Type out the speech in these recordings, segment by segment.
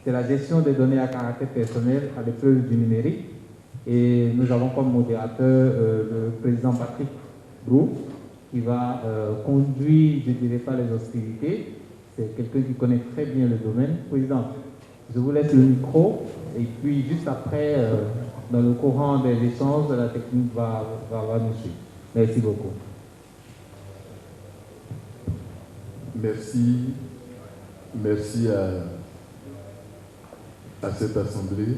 c'est la gestion des données à caractère personnel à l'épreuve du numérique. Et nous avons comme modérateur le président Patrick Brou, qui va conduire, je ne dirais pas les hostilités. C'est quelqu'un qui connaît très bien le domaine. Président, je vous laisse le micro. Et puis, juste après, dans le courant des échanges, la technique va nous suivre. Merci beaucoup. Merci. Merci à cette assemblée.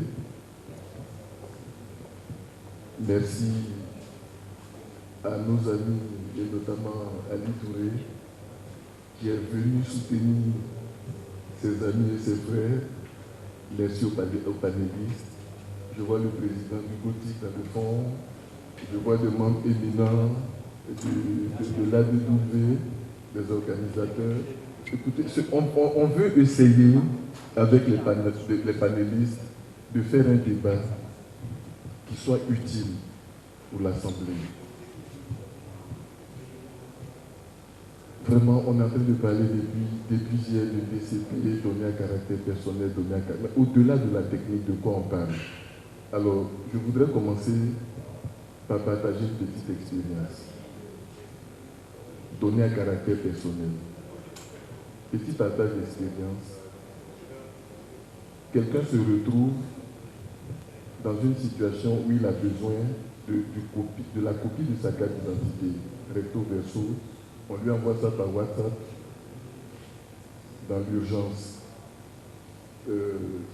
Merci à nos amis et notamment à Ali Touré qui est venu soutenir ses amis et ses frères. Merci aux panélistes. Je vois le président du GOTIC dans le fond. Je vois des membres éminents de l'ADW, des organisateurs. Écoutez, on veut essayer avec les panélistes de faire un débat qui soit utile pour l'Assemblée. Vraiment, on est en train de parler depuis hier de DCP, données à caractère personnel, données à caractère... Au-delà de la technique, de quoi on parle? Alors, je voudrais commencer par partager une petite expérience. Données à caractère personnel. Petit partage d'expérience. Quelqu'un se retrouve dans une situation où il a besoin de la copie de sa carte d'identité, recto verso. On lui envoie ça par WhatsApp dans l'urgence.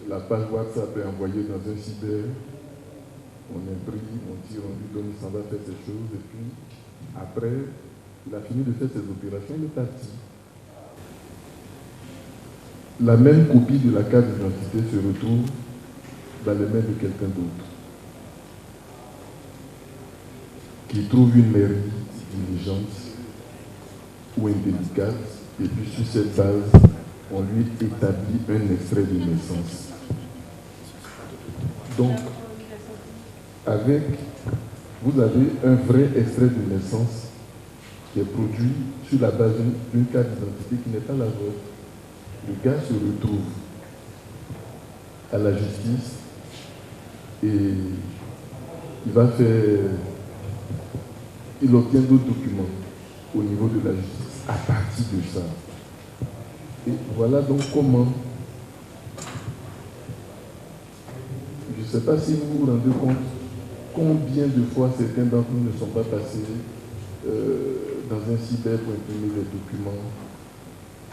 La page WhatsApp est envoyée dans un cyber. On imprime, on tire, on lui donne, il s'en va faire ses choses. Et puis, après, il a fini de faire ses opérations, il est parti. La même copie de la carte d'identité se retrouve dans les mains de quelqu'un d'autre, qui trouve une mairie diligente ou indélicate, et puis sur cette base, on lui établit un extrait de naissance. Donc, vous avez un vrai extrait de naissance qui est produit sur la base d'une carte d'identité qui n'est pas la vôtre. Le gars se retrouve à la justice et il obtient d'autres documents au niveau de la justice à partir de ça. Et voilà donc comment, je ne sais pas si vous vous rendez compte combien de fois certains d'entre nous ne sont pas passés dans un cyber pour imprimer des documents.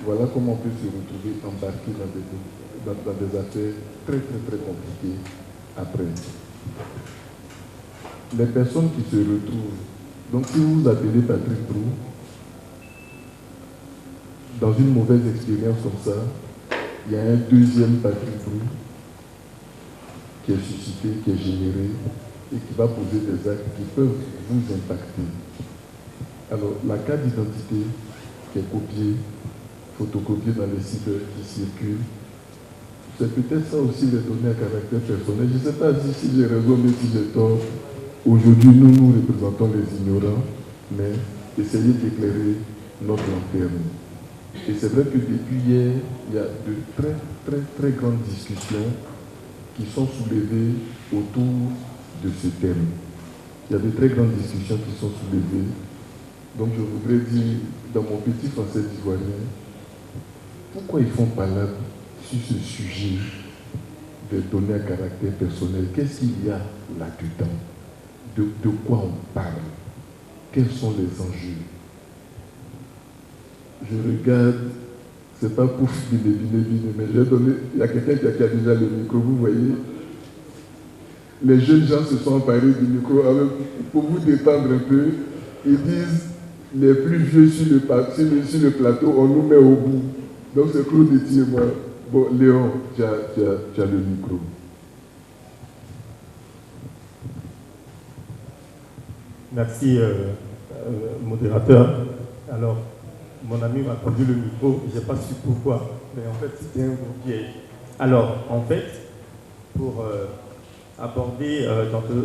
Voilà comment on peut se retrouver embarqué dans des affaires très très très compliquées après. Les personnes qui se retrouvent, donc si vous vous appelez Patrick Brou, dans une mauvaise expérience comme ça, il y a un deuxième Patrick Brou qui est suscité, qui est généré et qui va poser des actes qui peuvent vous impacter. Alors, la carte d'identité qui est copiée, photocopiée dans les sites qui circulent, c'est peut-être ça aussi les données à caractère personnel. Je ne sais pas si j'ai raison, mais si j'ai tort. Aujourd'hui, nous représentons les ignorants, mais essayez d'éclairer notre lanterne. Et c'est vrai que depuis hier, il y a de très, très, très grandes discussions qui sont soulevées autour de ce thème. Il y a de très grandes discussions qui sont soulevées. Donc je voudrais dire, dans mon petit français d'ivoirien, pourquoi ils font parler sur ce sujet des données à caractère personnel? Qu'est-ce qu'il y a là-dedans? De quoi on parle? Quels sont les enjeux? Je regarde, c'est pas pour bine, mais j'ai donné, il y a quelqu'un qui a déjà le micro, vous voyez. Les jeunes gens se sont emparés du micro pour vous détendre un peu. Ils disent, les plus vieux sur le plateau, on nous met au bout. Donc c'est Claude Etier et moi. Bon, Léon, tu as le micro. Merci, modérateur. Alors, mon ami m'a tendu le micro, je n'ai pas su pourquoi, mais en fait, c'était un gros piège. Alors, en fait, pour aborder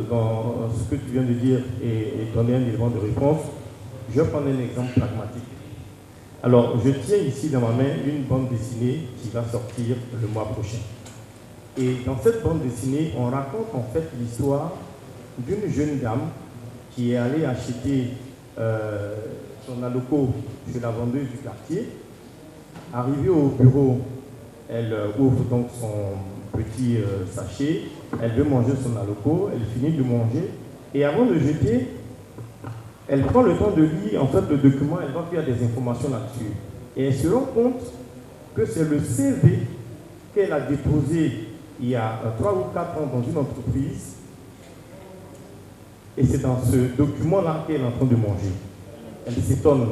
dans ce que tu viens de dire et donner un élément de réponse, je vais prendre un exemple pragmatique. Alors, je tiens ici dans ma main une bande dessinée qui va sortir le mois prochain. Et dans cette bande dessinée, on raconte en fait l'histoire d'une jeune dame qui est allée acheter son aloco chez la vendeuse du quartier. Arrivée au bureau, elle ouvre donc son petit sachet, elle veut manger son aloco, elle finit de manger, et avant de jeter, elle prend le temps de lire en fait le document, elle va faire des informations là-dessus. Et elle se rend compte que c'est le CV qu'elle a déposé il y a 3 ou 4 ans dans une entreprise. Et c'est dans ce document-là qu'elle est en train de manger. Elle s'étonne.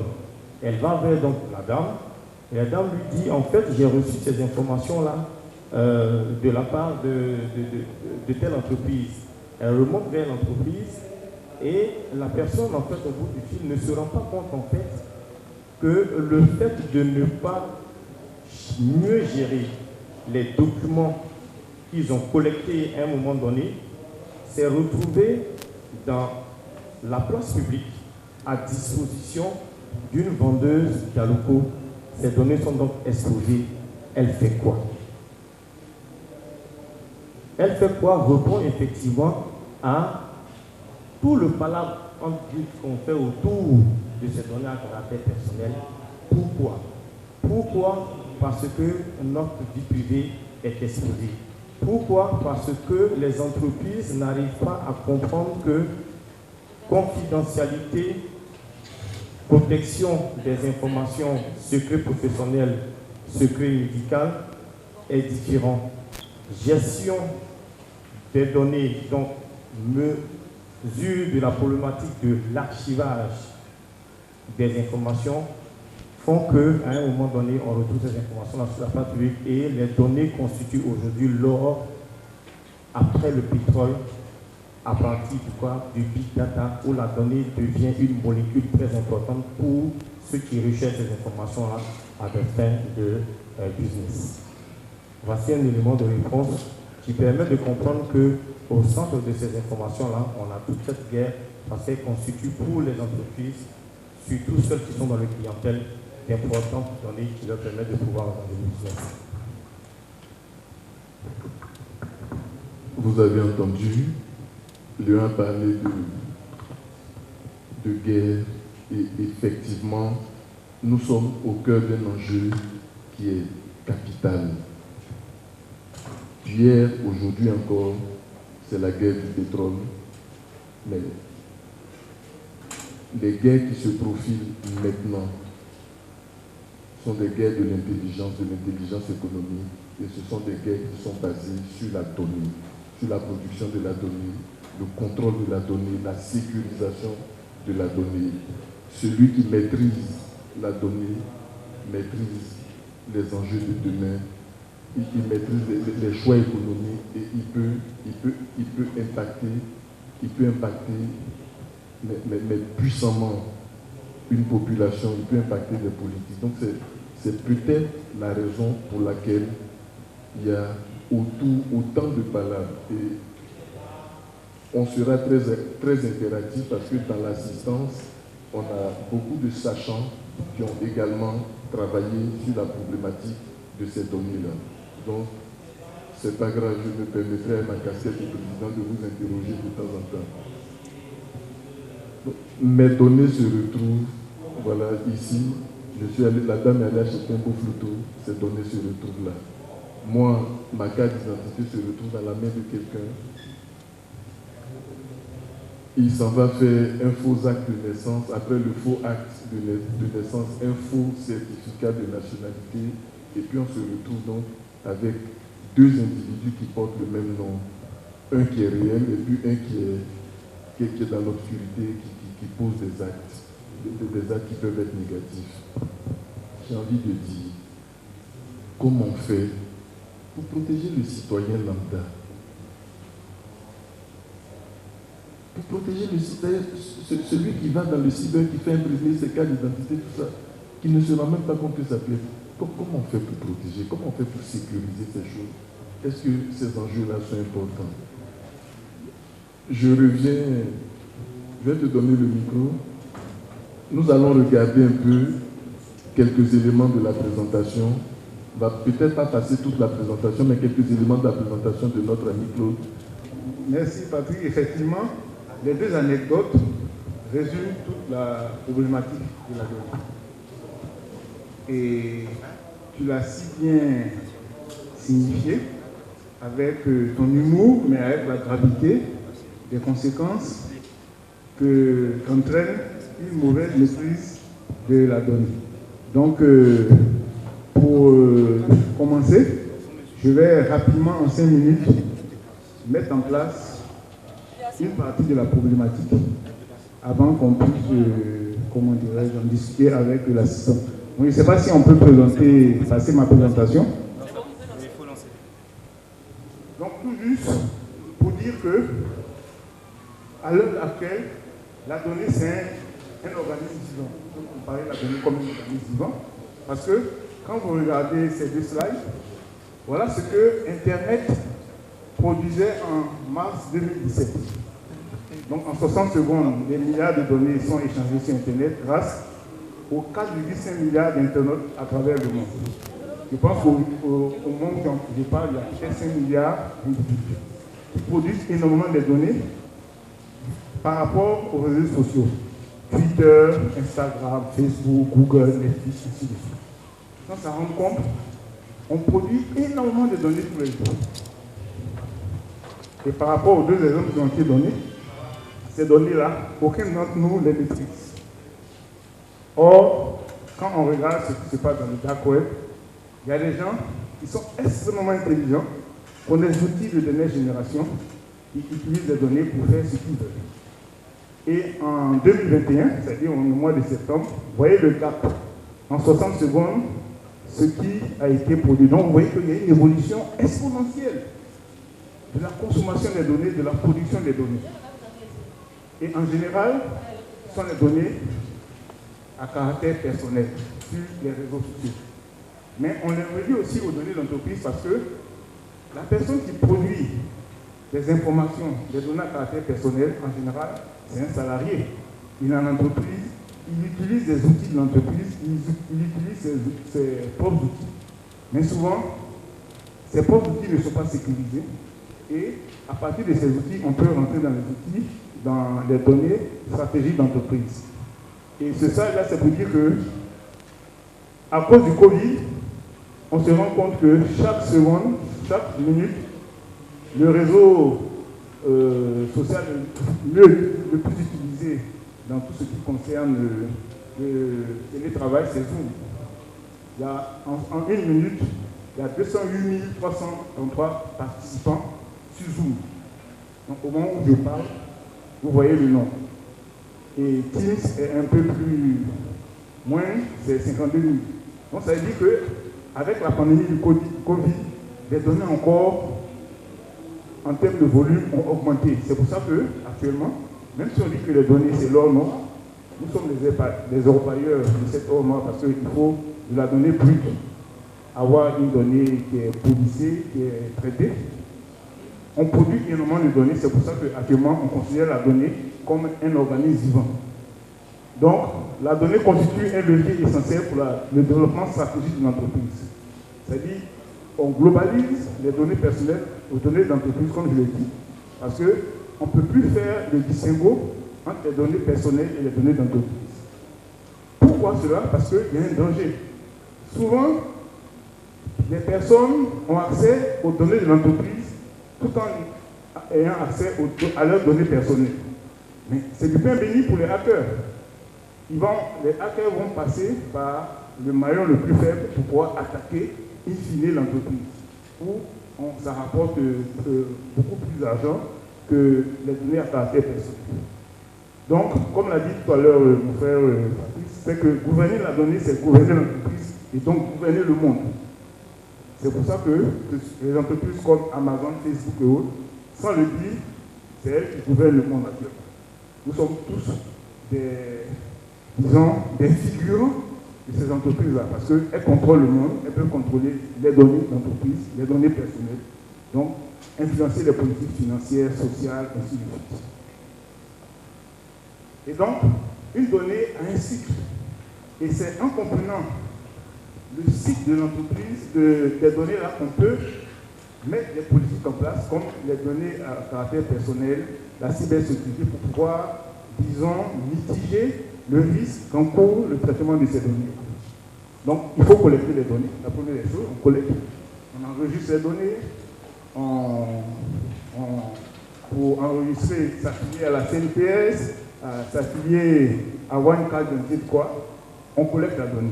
Elle va vers donc la dame. Et la dame lui dit, en fait, j'ai reçu ces informations-là de la part de telle entreprise. Elle remonte vers l'entreprise et la personne, en fait, au bout du fil, ne se rend pas compte, en fait, que le fait de ne pas mieux gérer les documents qu'ils ont collectés à un moment donné, s'est retrouvé dans la place publique à disposition d'une vendeuse d'aloco. Ces données sont donc exposées. Elle fait quoi? Elle fait quoi? Répond effectivement à tout le palabre qu'on fait autour de ces données à caractère personnel. Pourquoi? Pourquoi? Parce que notre vie privée est exposée. Pourquoi? Parce que les entreprises n'arrivent pas à comprendre que confidentialité, protection des informations, secret professionnel, secret médical est différent. Gestion des données, donc mesure de la problématique de l'archivage des informations font qu'à un moment donné, on retrouve ces informations sur la place publique et les données constituent aujourd'hui l'or après le pétrole à partir du big data où la donnée devient une molécule très importante pour ceux qui recherchent ces informations-là à des fins de business. Voici un élément de réponse qui permet de comprendre qu'au centre de ces informations-là, on a toute cette guerre parce qu'elle constitue pour les entreprises, surtout celles qui sont dans le clientèle, d'importantes données qui leur permettent de pouvoir avoir des business. Vous avez entendu, Léon a parlé de guerre et effectivement, nous sommes au cœur d'un enjeu qui est capital. Hier, aujourd'hui encore, c'est la guerre du pétrole, mais les guerres qui se profilent maintenant sont des guerres de l'intelligence économique, et ce sont des guerres qui sont basées sur la donnée, sur la production de la donnée, le contrôle de la donnée, la sécurisation de la donnée. Celui qui maîtrise la donnée maîtrise les enjeux de demain, il maîtrise les choix économiques et il peut impacter mais puissamment une population, il peut impacter les politiques. Donc c'est peut-être la raison pour laquelle il y a autant de palabres. Et on sera très, très impératif parce que dans l'assistance, on a beaucoup de sachants qui ont également travaillé sur la problématique de ces données-là. Donc, c'est pas grave, je me permettrai à ma casquette de président de vous interroger de temps en temps. Donc, mes données se retrouvent, voilà, ici. La dame est allée acheter un beau photo, ces données se retrouvent là. Moi, ma carte d'identité se retrouve dans la main de quelqu'un. Il s'en va faire un faux acte de naissance. Après le faux acte de naissance, un faux certificat de nationalité. Et puis on se retrouve donc avec deux individus qui portent le même nom. Un qui est réel et puis un qui est dans l'obscurité, qui pose des actes qui peuvent être négatifs. J'ai envie de dire, comment on fait pour protéger le citoyen lambda? Pour protéger le citoyen, celui qui va dans le cyber, qui fait imprimer ses cartes d'identité, tout ça, qui ne se rend même pas compte que ça peut être. Comment on fait pour protéger? Comment on fait pour sécuriser ces choses? Est-ce que ces enjeux-là sont importants? Je vais te donner le micro. Nous allons regarder un peu quelques éléments de la présentation On va peut-être pas passer toute la présentation, mais quelques éléments de la présentation de notre ami Claude. Merci Patrick. Effectivement, les deux anecdotes résument toute la problématique de la donnée. Et tu l'as si bien signifié avec ton humour, mais avec la gravité des conséquences qu'entraîne une mauvaise maîtrise de la donnée. Donc, pour commencer, je vais rapidement, en 5 minutes, mettre en place une partie de la problématique avant qu'on puisse, comment dirais-je, en discuter avec l'assistant. Je ne sais pas si on peut passer ma présentation. Donc, tout juste pour dire que, à l'heure actuelle, la donnée, c'est un organisme vivant. On peut comparer la donnée comme un organisme vivant. Parce que, quand vous regardez ces deux slides, voilà ce que Internet produisait en mars 2017. Donc, en 60 secondes, des milliards de données sont échangées sur Internet grâce aux 4,5 milliards d'internautes à travers le monde. Je pense qu'au monde dont je parle, il y a peut-être 5 milliards d'individus qui produisent énormément de données par rapport aux réseaux sociaux. Twitter, Instagram, Facebook, Google, Netflix, ainsi de suite. Quand ça rend compte, on produit énormément de données tous les jours. Et par rapport aux deux exemples qui ont été donnés, ces données-là, aucun d'entre nous les maîtrise. Or, quand on regarde ce qui se passe dans le dark web, il y a des gens qui sont extrêmement intelligents, qui ont des outils de dernière génération, qui utilisent les données pour faire ce qu'ils veulent. Et en 2021, c'est-à-dire au mois de septembre, vous voyez le gap. En 60 secondes, ce qui a été produit. Donc vous voyez qu'il y a une évolution exponentielle de la consommation des données, de la production des données. Et en général, ce sont les données à caractère personnel sur les réseaux sociaux. Mais on les relie aussi aux données d'entreprise parce que la personne qui produit des informations, des données à caractère personnel, en général, c'est un salarié. Il est en entreprise, il utilise des outils de l'entreprise, il utilise ses propres outils. Mais souvent, ces propres outils ne sont pas sécurisés. Et à partir de ces outils, on peut rentrer dans les outils, dans les données stratégiques d'entreprise. Et ce ça, c'est pour dire que, à cause du Covid, on se rend compte que chaque seconde, chaque minute, le réseau social le plus utilisé dans tout ce qui concerne le télétravail, c'est Zoom. Il y a, en une minute, il y a 208 333 participants sur Zoom. Donc au moment où je parle, vous voyez le nom. Et Teams est un peu plus moins, c'est 52 000. Donc ça veut dire qu'avec la pandémie du Covid, les données encore, en termes de volume, ont augmenté. C'est pour ça qu'actuellement, même si on dit que les données c'est l'or noir, nous sommes les orpailleurs de cet or noir parce qu'il faut de la donnée brute, avoir une donnée qui est policée, qui est traitée. On produit énormément de données, c'est pour ça qu'actuellement on considère la donnée comme un organisme vivant. Donc, la donnée constitue un levier essentiel pour le développement stratégique de l'entreprise. C'est-à-dire, on globalise les données personnelles aux données d'entreprise, comme je l'ai dit, parce qu'on ne peut plus faire le distinguo entre les données personnelles et les données d'entreprise. Pourquoi cela? Parce qu'il y a un danger. Souvent, les personnes ont accès aux données de l'entreprise tout en ayant accès à leurs données personnelles. Mais c'est du pain béni pour les hackers. Les hackers vont passer par le maillon le plus faible pour pouvoir attaquer in fine l'entreprise, où ça rapporte beaucoup plus d'argent que les données à caractère personnel. Donc, comme l'a dit tout à l'heure mon frère Patrice, c'est que gouverner la donnée, c'est gouverner l'entreprise et donc gouverner le monde. C'est pour ça que les entreprises comme Amazon, Facebook et autres, sans le dire, c'est elles qui gouvernent le monde actuellement. Nous sommes tous des figurants de ces entreprises-là, parce qu'elles contrôlent le monde, elles peuvent contrôler les données d'entreprise, les données personnelles, donc influencer les politiques financières, sociales, ainsi de suite. Et donc, une donnée a un cycle. Et c'est en comprenant le site de l'entreprise, des données là qu'on peut mettre des politiques en place, comme les données à caractère personnel, la cybersécurité, pour pouvoir, disons, mitiger le risque qu'encourt le traitement de ces données. Donc, il faut collecter les données. La première des choses, on collecte, on enregistre les données, pour enregistrer, s'affilier à la CNPS, s'affilier à OneCard, je ne sais quoi, on collecte la donnée.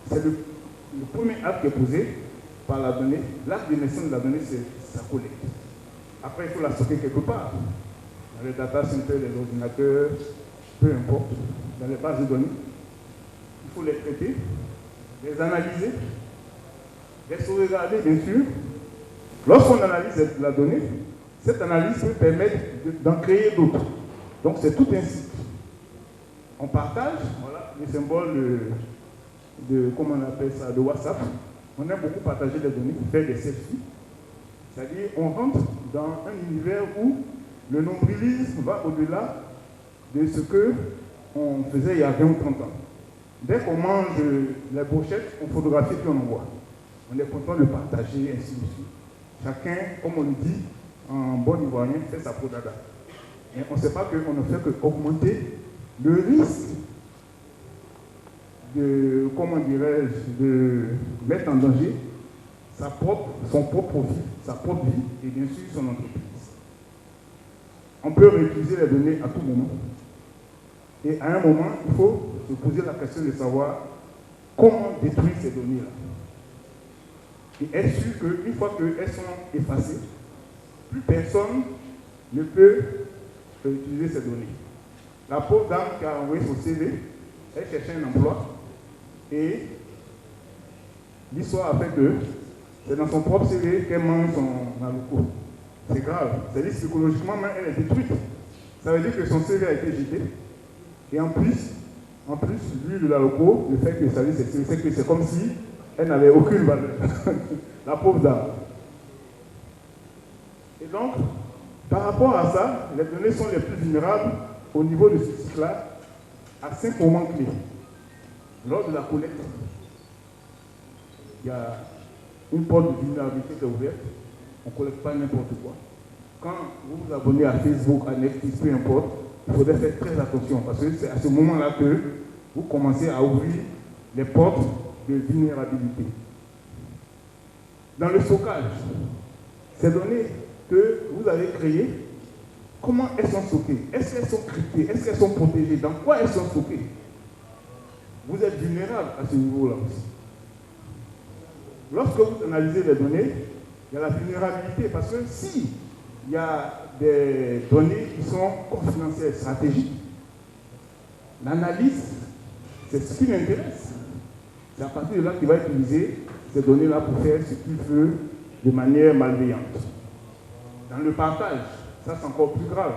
C'est le premier acte qui est posé par la donnée. L'acte de naissance de la donnée, c'est sa collecte. Après, il faut la stocker quelque part. Dans les data centers, les ordinateurs, peu importe, dans les bases de données. Il faut les traiter, les analyser, les sauvegarder, bien sûr. Lorsqu'on analyse la donnée, cette analyse peut permettre d'en créer d'autres. Donc c'est tout un cycle. On partage, voilà, les symboles comment on appelle ça, de WhatsApp. On aime beaucoup partager les données, faire des selfies. C'est-à-dire, on rentre dans un univers où le nombrilisme va au-delà de ce qu'on faisait il y a 20 ou 30 ans. Dès qu'on mange les brochettes, on photographie puis on envoie. On est content de partager, ainsi de suite. Chacun, comme on le dit, en bon ivoirien, fait sa prodada. Mais on ne sait pas qu'on ne fait qu'augmenter le risque de, comment dirais-je, de mettre en danger son propre vie, sa propre vie et bien sûr son entreprise. On peut réutiliser les données à tout moment. Et à un moment, il faut se poser la question de savoir comment détruire ces données-là. Et être sûr qu'une fois qu'elles sont effacées, plus personne ne peut utiliser ces données. La pauvre dame qui a envoyé son CV, elle cherchait un emploi et l'histoire a fait que c'est dans son propre CV qu'elle mange son aloco. C'est grave. C'est-à-dire psychologiquement, même elle est détruite. Ça veut dire que son CV a été jeté. Et en plus, lui, le aloco, le fait que ça lui c'est que c'est comme si elle n'avait aucune valeur. La pauvre dame. Et donc, par rapport à ça, les données sont les plus vulnérables au niveau de ce cycle-là à 5 moments clés. Lors de la collecte, il y a une porte de vulnérabilité qui est ouverte. On ne collecte pas n'importe quoi. Quand vous vous abonnez à Facebook, à Netflix, peu importe, il faudrait faire très attention parce que c'est à ce moment-là que vous commencez à ouvrir les portes de vulnérabilité. Dans le stockage, ces données que vous avez créées, comment elles sont stockées? Est-ce qu'elles sont cryptées? Est-ce qu'elles sont protégées? Dans quoi elles sont stockées? Vous êtes vulnérable à ce niveau-là aussi. Lorsque vous analysez les données, il y a la vulnérabilité parce que si il y a des données qui sont confidentielles, stratégiques, l'analyse, c'est ce qui l'intéresse. C'est à partir de là qu'il va utiliser ces données-là pour faire ce qu'il veut de manière malveillante. Dans le partage, ça c'est encore plus grave.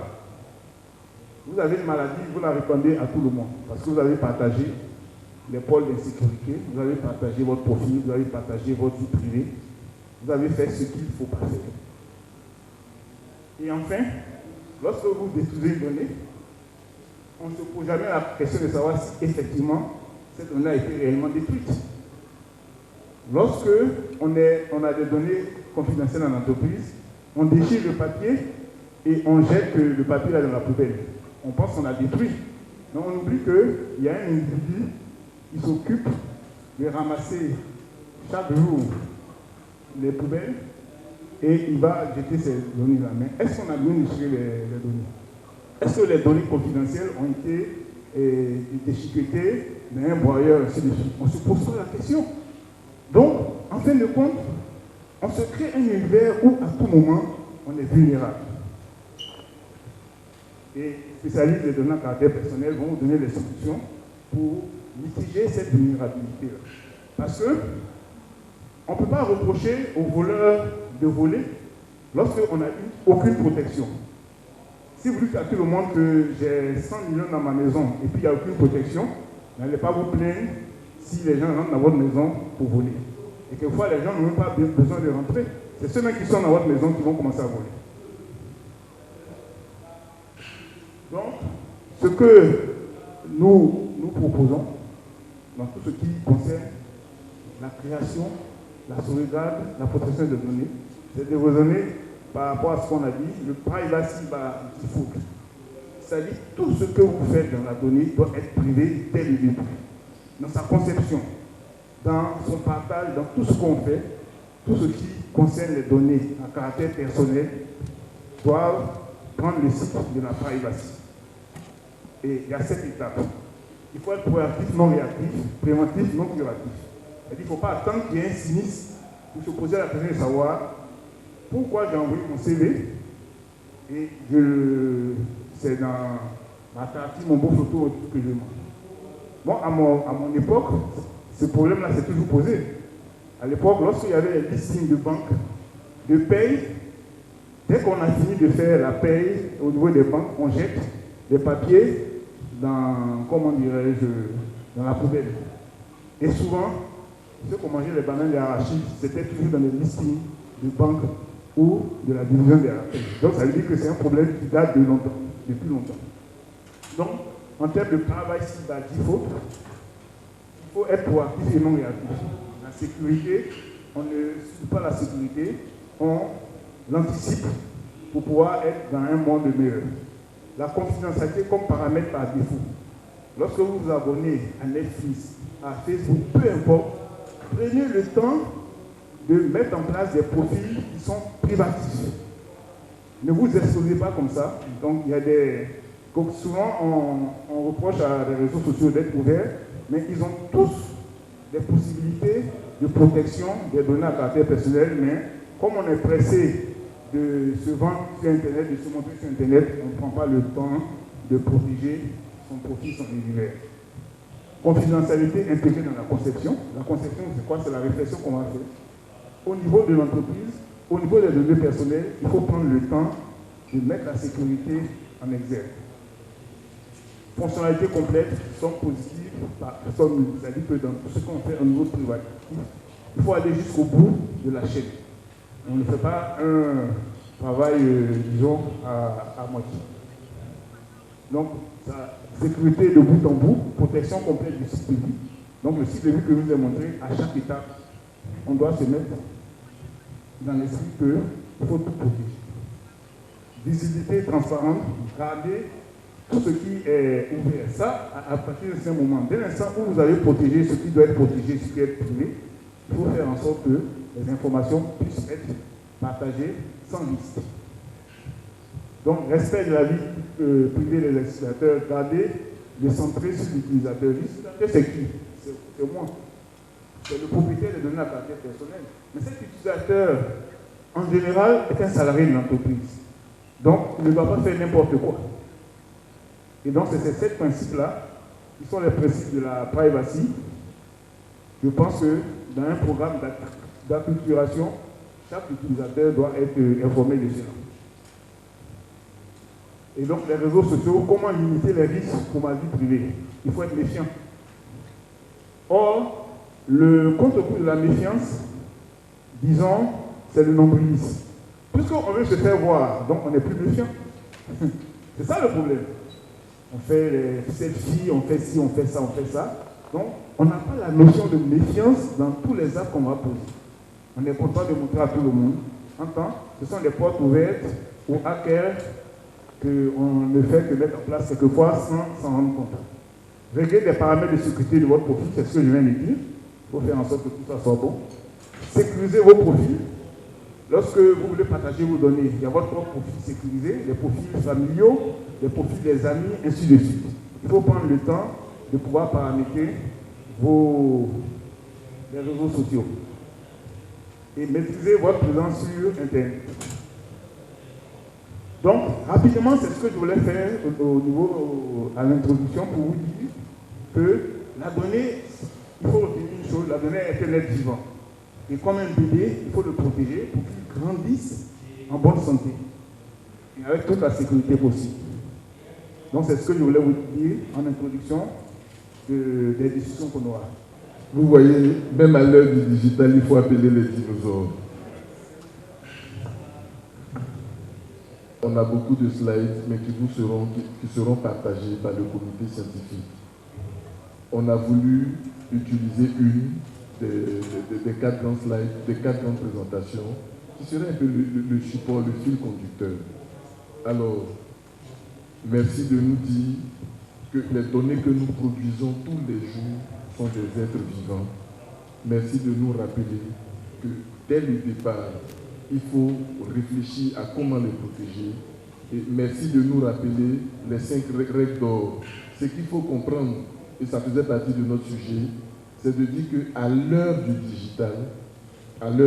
Vous avez une maladie, vous la répandez à tout le monde parce que vous avez partagé les pôles d'insécurité, vous avez partagé votre profil, vous avez partagé votre vie privée, vous avez fait ce qu'il ne faut pas faire. Et enfin, lorsque vous détruisez une donnée, on ne se pose jamais la question de savoir si effectivement cette donnée a été réellement détruite. Lorsque on a des données confidentielles en entreprise, on déchire le papier et on jette le papier là dans la poubelle. On pense qu'on a détruit. Mais on oublie qu'il y a un individu qui s'occupe de ramasser chaque jour les poubelles et il va jeter ces données-là. Mais est-ce qu'on a bien déchiré les données? Est-ce que les données confidentielles ont été déchiquetées d'un broyeur, ainsi de suite? On ne se pose pas la question. Donc, en fin de compte, on se crée un univers où à tout moment, on est vulnérable. Et les spécialistes des données à caractère personnel vont vous donner les solutions pour mitiger cette vulnérabilité-là. Parce que on ne peut pas reprocher aux voleurs de voler lorsqu'on n'a aucune protection. Si vous dites à tout le monde que j'ai 100 millions dans ma maison et puis il n'y a aucune protection, n'allez pas vous plaindre si les gens rentrent dans votre maison pour voler. Et quelquefois, les gens n'ont même pas besoin de rentrer. C'est ceux-là qui sont dans votre maison qui vont commencer à voler. Donc, ce que nous proposons, dans tout ce qui concerne la création, la sauvegarde, la protection des données. C'est de raisonner par rapport à ce qu'on a dit, le privacy by default. C'est-à-dire tout ce que vous faites dans la donnée doit être privé dès le début. Dans sa conception, dans son partage, dans tout ce qu'on fait, tout ce qui concerne les données à caractère personnel doivent prendre le cycle de la privacy. Et il y a 7 étapes. Il faut être proactif, non réactif, préventif, non curatif. Il ne faut pas attendre qu'il y ait un sinistre pour se poser la question de savoir pourquoi j'ai envoyé mon CV et c'est dans ma partie, mon beau photo que je mange. Bon, à mon époque, ce problème-là s'est toujours posé. À l'époque, lorsqu'il y avait les listings de banques, de paye, dès qu'on a fini de faire la paye au niveau des banques, on jette les papiers dans, comment dirais-je, dans la poubelle. Et souvent, ceux qui mangeaient les bananes et les arachides, c'était toujours dans les listings de banques ou de la division des rappels. Donc ça veut dire que c'est un problème qui date de longtemps, depuis longtemps. Donc, en termes de travail by default, il faut être proactif et non réactif. La sécurité, on ne suit pas la sécurité, on l'anticipe pour pouvoir être dans un monde meilleur. La confidentialité comme paramètre par défaut. Lorsque vous vous abonnez à Netflix, à Facebook, peu importe, prenez le temps de mettre en place des profils qui sont privatifs. Ne vous exposez pas comme ça. Donc, il y a des... Comme souvent, on reproche à les réseaux sociaux d'être ouverts, mais ils ont tous des possibilités de protection des données à caractère personnel, mais comme on est pressé de se vendre sur Internet, de se montrer sur Internet, on ne prend pas le temps de protéger son profil, son univers. Confidentialité intégrée dans la conception. La conception, c'est quoi? C'est la réflexion qu'on va faire. Au niveau de l'entreprise, au niveau des données personnelles, il faut prendre le temps de mettre la sécurité en exergue. Fonctionnalités complètes sont positives, personne ne nous a dit que dans tout ce qu'on fait au niveau privé, il faut aller jusqu'au bout de la chaîne. On ne fait pas un travail, disons, à moitié. Donc, sécurité de bout en bout, protection complète du site de vie. Donc, le site de vie que je vous ai montré, à chaque étape, on doit se mettre dans l'esprit qu'il faut tout protéger. Visibilité transparente, garder tout ce qui est ouvert. Ça, à partir de ce moment, dès l'instant où vous allez protéger ce qui doit être protégé, ce qui est privé, il faut faire en sorte que les informations puissent être partagées sans risque. Donc, respect de la vie privée des utilisateurs, garder les centrés sur l'utilisateur. L'utilisateur, c'est qui? C'est moi. C'est le propriétaire des données à caractère personnel. Mais cet utilisateur, en général, est un salarié de l'entreprise. Donc, il ne doit pas faire n'importe quoi. Et donc, c'est ces 7 principes-là qui sont les principes de la privacy. Je pense que dans un programme d'acculturation, chaque utilisateur doit être informé de cela. Et donc, les réseaux sociaux, comment limiter les risques pour ma vie privée? Il faut être méfiant. Or, le contre-coup de la méfiance, disons, c'est le nombrilisme. Puisqu'on veut se faire voir, donc on n'est plus méfiant. C'est ça le problème. On fait les selfies, on fait ci, on fait ça, on fait ça. Donc, on n'a pas la notion de méfiance dans tous les actes qu'on va poser. On est content de montrer à tout le monde. Entends, ce sont des portes ouvertes aux hackers qu'on ne fait que mettre en place quelquefois sans s'en rendre compte. Réglez des paramètres de sécurité de votre profil, c'est ce que je viens de dire. Il faut faire en sorte que tout ça soit bon. Sécurisez vos profils. Lorsque vous voulez partager vos données, il y a votre propre profil sécurisé, les profils familiaux, les profils des amis, ainsi de suite. Il faut prendre le temps de pouvoir paramétrer les réseaux sociaux. Et maîtriser votre présence sur Internet. Donc, rapidement, c'est ce que je voulais faire au niveau, à l'introduction pour vous dire que la donnée, il faut retenir une chose, la donnée est Internet vivant. Et comme un bébé, il faut le protéger pour qu'il grandisse en bonne santé et avec toute la sécurité possible. Donc c'est ce que je voulais vous dire en introduction des discussions qu'on aura. Vous voyez, même à l'heure du digital, il faut appeler les dinosaures. On a beaucoup de slides, mais qui seront partagés par le comité scientifique. On a voulu utiliser une des 4 grands slides, des 4 grandes présentations, qui serait un peu le support, le fil conducteur. Alors, merci de nous dire que les données que nous produisons tous les jours sont des êtres vivants. Merci de nous rappeler que dès le départ, il faut réfléchir à comment les protéger. Et merci de nous rappeler les 5 règles d'or. Ce qu'il faut comprendre, et ça faisait partie de notre sujet, c'est de dire qu'à l'heure du digital, il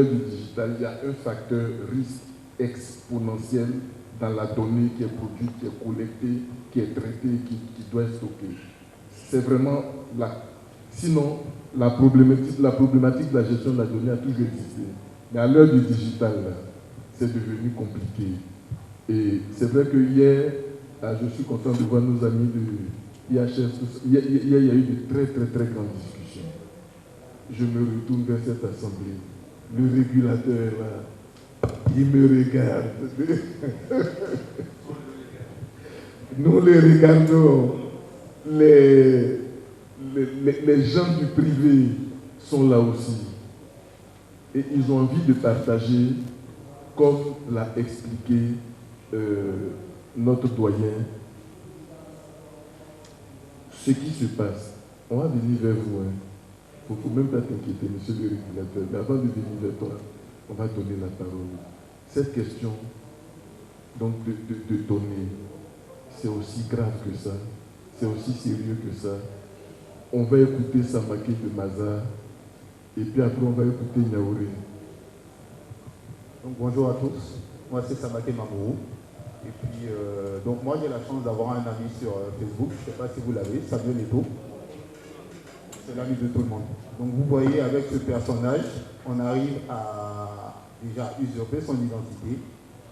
y a un facteur risque exponentiel dans la donnée qui est produite, qui est collectée, qui est traitée, qui doit être stockée. C'est vraiment là. Sinon, la problématique de la gestion de la donnée a toujours existé. Mais à l'heure du digital, c'est devenu compliqué. Et c'est vrai que hier, je suis content de voir nos amis de IHS. Hier, il y a eu de très, très, très grandes discussions. Je me retourne vers cette assemblée. Le régulateur, là, il me regarde. Nous les regardons. Les gens du privé sont là aussi. Et ils ont envie de partager, comme l'a expliqué notre doyen, ce qui se passe. On va venir vers vous. Il ne faut même pas t'inquiéter, monsieur le régulateur. Mais avant de venir vers toi, on va donner la parole. Cette question donc, de données, c'est aussi grave que ça. C'est aussi sérieux que ça. On va écouter Samake de Maza. Et puis après, on va écouter Niaouré. Donc bonjour à tous. Moi, c'est Samake Mamourou. Et puis, donc moi, j'ai la chance d'avoir un ami sur Facebook. Je ne sais pas si vous l'avez, Samuel Eto'o. C'est l'ami de tout le monde. Donc vous voyez, avec ce personnage, on arrive à déjà usurper son identité,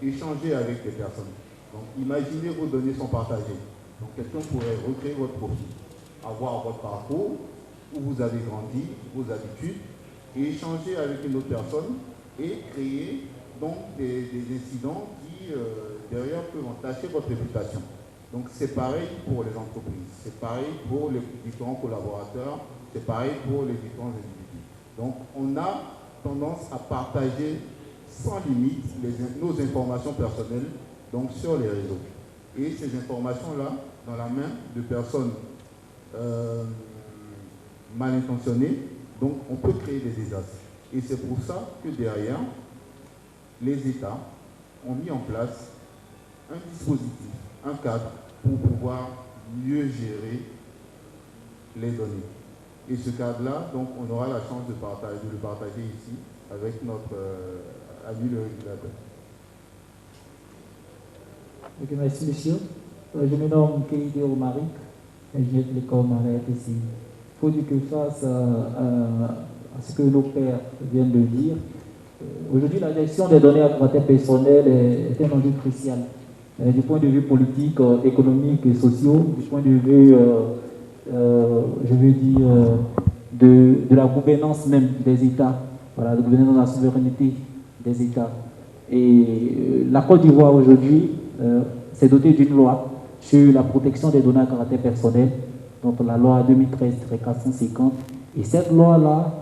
échanger avec des personnes. Donc imaginez vos données sont partagées. Donc quelqu'un pourrait recréer votre profil, avoir votre parcours, où vous avez grandi, vos habitudes, et échanger avec une autre personne et créer donc des incidents qui, derrière, peuvent entacher votre réputation. Donc c'est pareil pour les entreprises, c'est pareil pour les différents collaborateurs, c'est pareil pour les différents individus. Donc on a tendance à partager sans limite nos informations personnelles donc sur les réseaux. Et ces informations-là, dans la main de personnes mal intentionnées, donc on peut créer des désastres. Et c'est pour ça que derrière, les États ont mis en place un dispositif, un cadre pour pouvoir mieux gérer les données. Et ce cadre-là, donc on aura la chance de le partager ici avec notre ami le régulateur. Ok, merci monsieur. Je me nomme Keïdé Omaric, ingénieur de l'école Marais ici. Il faut dire que face à ce que nos pères viennent de dire, aujourd'hui la gestion des données à caractère personnel est un enjeu crucial. Du point de vue politique, économique et social, du point de vue, je veux dire, de la gouvernance même des États, voilà, la gouvernance de la souveraineté des États. Et la Côte d'Ivoire aujourd'hui s'est dotée d'une loi sur la protection des données à caractère personnel, donc la loi 2013-450. Et cette loi-là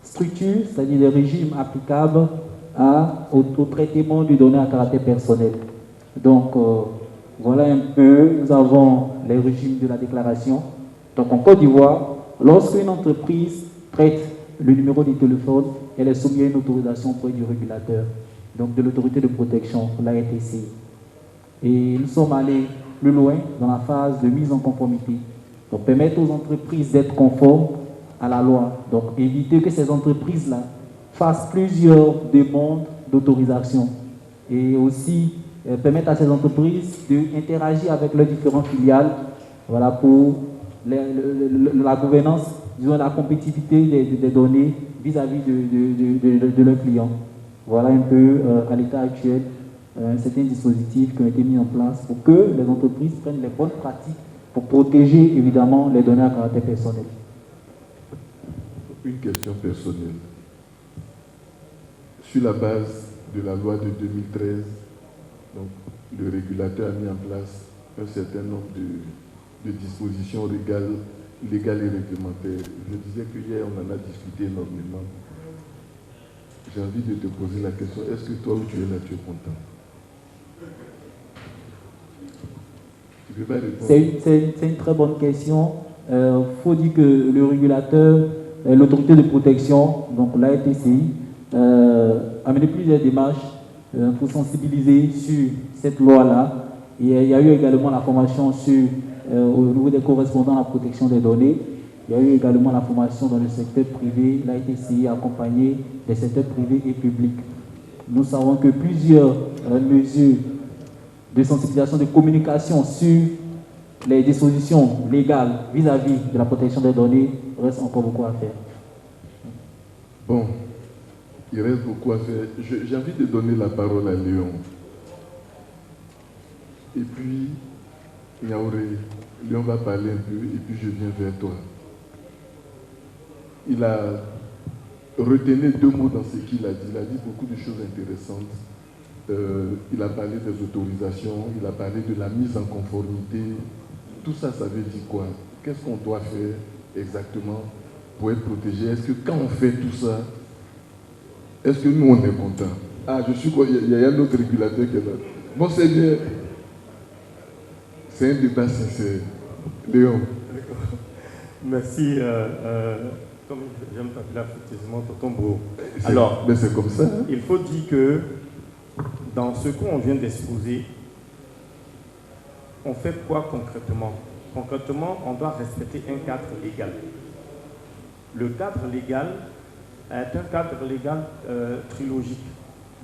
structure, c'est-à-dire les régimes applicables au traitement des données à caractère personnel. Donc, voilà un peu, nous avons les régimes de la déclaration. Donc, en Côte d'Ivoire, lorsqu'une entreprise traite le numéro de téléphone, elle est soumise à une autorisation auprès du régulateur, donc de l'autorité de protection, la RTC. Et nous sommes allés plus loin dans la phase de mise en conformité. Donc, permettre aux entreprises d'être conformes à la loi. Donc, éviter que ces entreprises-là fassent plusieurs demandes d'autorisation. Et aussi, permettre à ces entreprises d'interagir avec leurs différentes filiales, voilà, pour la gouvernance, disons, la compétitivité des données vis-à-vis de leurs clients. Voilà un peu, à l'état actuel, certains dispositifs qui ont été mis en place pour que les entreprises prennent les bonnes pratiques pour protéger, évidemment, les données à caractère personnel. Une question personnelle. Sur la base de la loi de 2013, donc, le régulateur a mis en place un certain nombre de dispositions légales légale et réglementaire. Je disais que hier, on en a discuté énormément. J'ai envie de te poser la question, est-ce que toi où tu es là, tu es content? Tu peux pas répondre. C'est une très bonne question. Faut dire que le régulateur, l'autorité de protection, donc l'ARTCI, a mené plusieurs démarches pour sensibiliser sur cette loi-là. Et il y a eu également la formation au niveau des correspondants à la protection des données. Il y a eu également la formation dans le secteur privé. L'ARTCI a accompagné les secteurs privés et publics. Nous savons que plusieurs mesures de sensibilisation, de communication sur les dispositions légales vis-à-vis de la protection des données, reste encore beaucoup à faire. Bon, il reste beaucoup à faire. J'ai envie de donner la parole à Léon. Et puis, Niaouré, Léon va parler un peu et puis je viens vers toi. Il a retenu 2 mots dans ce qu'il a dit. Il a dit beaucoup de choses intéressantes. Il a parlé des autorisations, il a parlé de la mise en conformité. Tout ça, ça veut dire quoi? Qu'est-ce qu'on doit faire exactement pour être protégé? Est-ce que quand on fait tout ça, est-ce que nous, on est content? Ah, je suis quoi? Il y a un autre régulateur qui est là. Bon, c'est bien. C'est un débat sincère. Léon. Merci. Comme j'aime t'appeler affectueusement Tonton Bro. Alors, mais c'est comme ça. Hein? Il faut dire que dans ce qu'on vient d'exposer, on fait quoi concrètement? Concrètement, on doit respecter un cadre légal. Le cadre légal est un cadre légal trilogique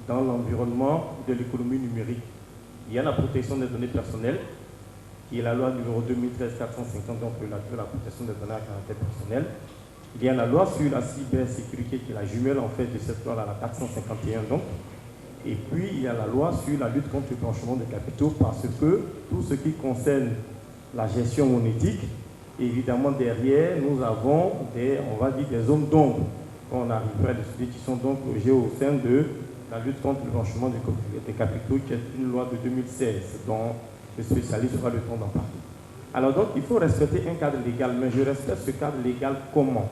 dans l'environnement de l'économie numérique. Il y a la protection des données personnelles, qui est la loi numéro 2013-450, donc relative à la protection des données à caractère personnel. Il y a la loi sur la cybersécurité, qui est la jumelle en fait de cette loi, la 451 donc. Et puis il y a la loi sur la lutte contre le blanchiment de capitaux, parce que tout ce qui concerne la gestion monétique, évidemment derrière nous avons on va dire des zones d'ombre, on arriverait à des sujets qui sont donc logés au sein de la lutte contre le blanchiment des capitaux, qui est une loi de 2016 dont le spécialiste aura le temps d'en parler. Alors donc, il faut respecter un cadre légal, mais je respecte ce cadre légal comment?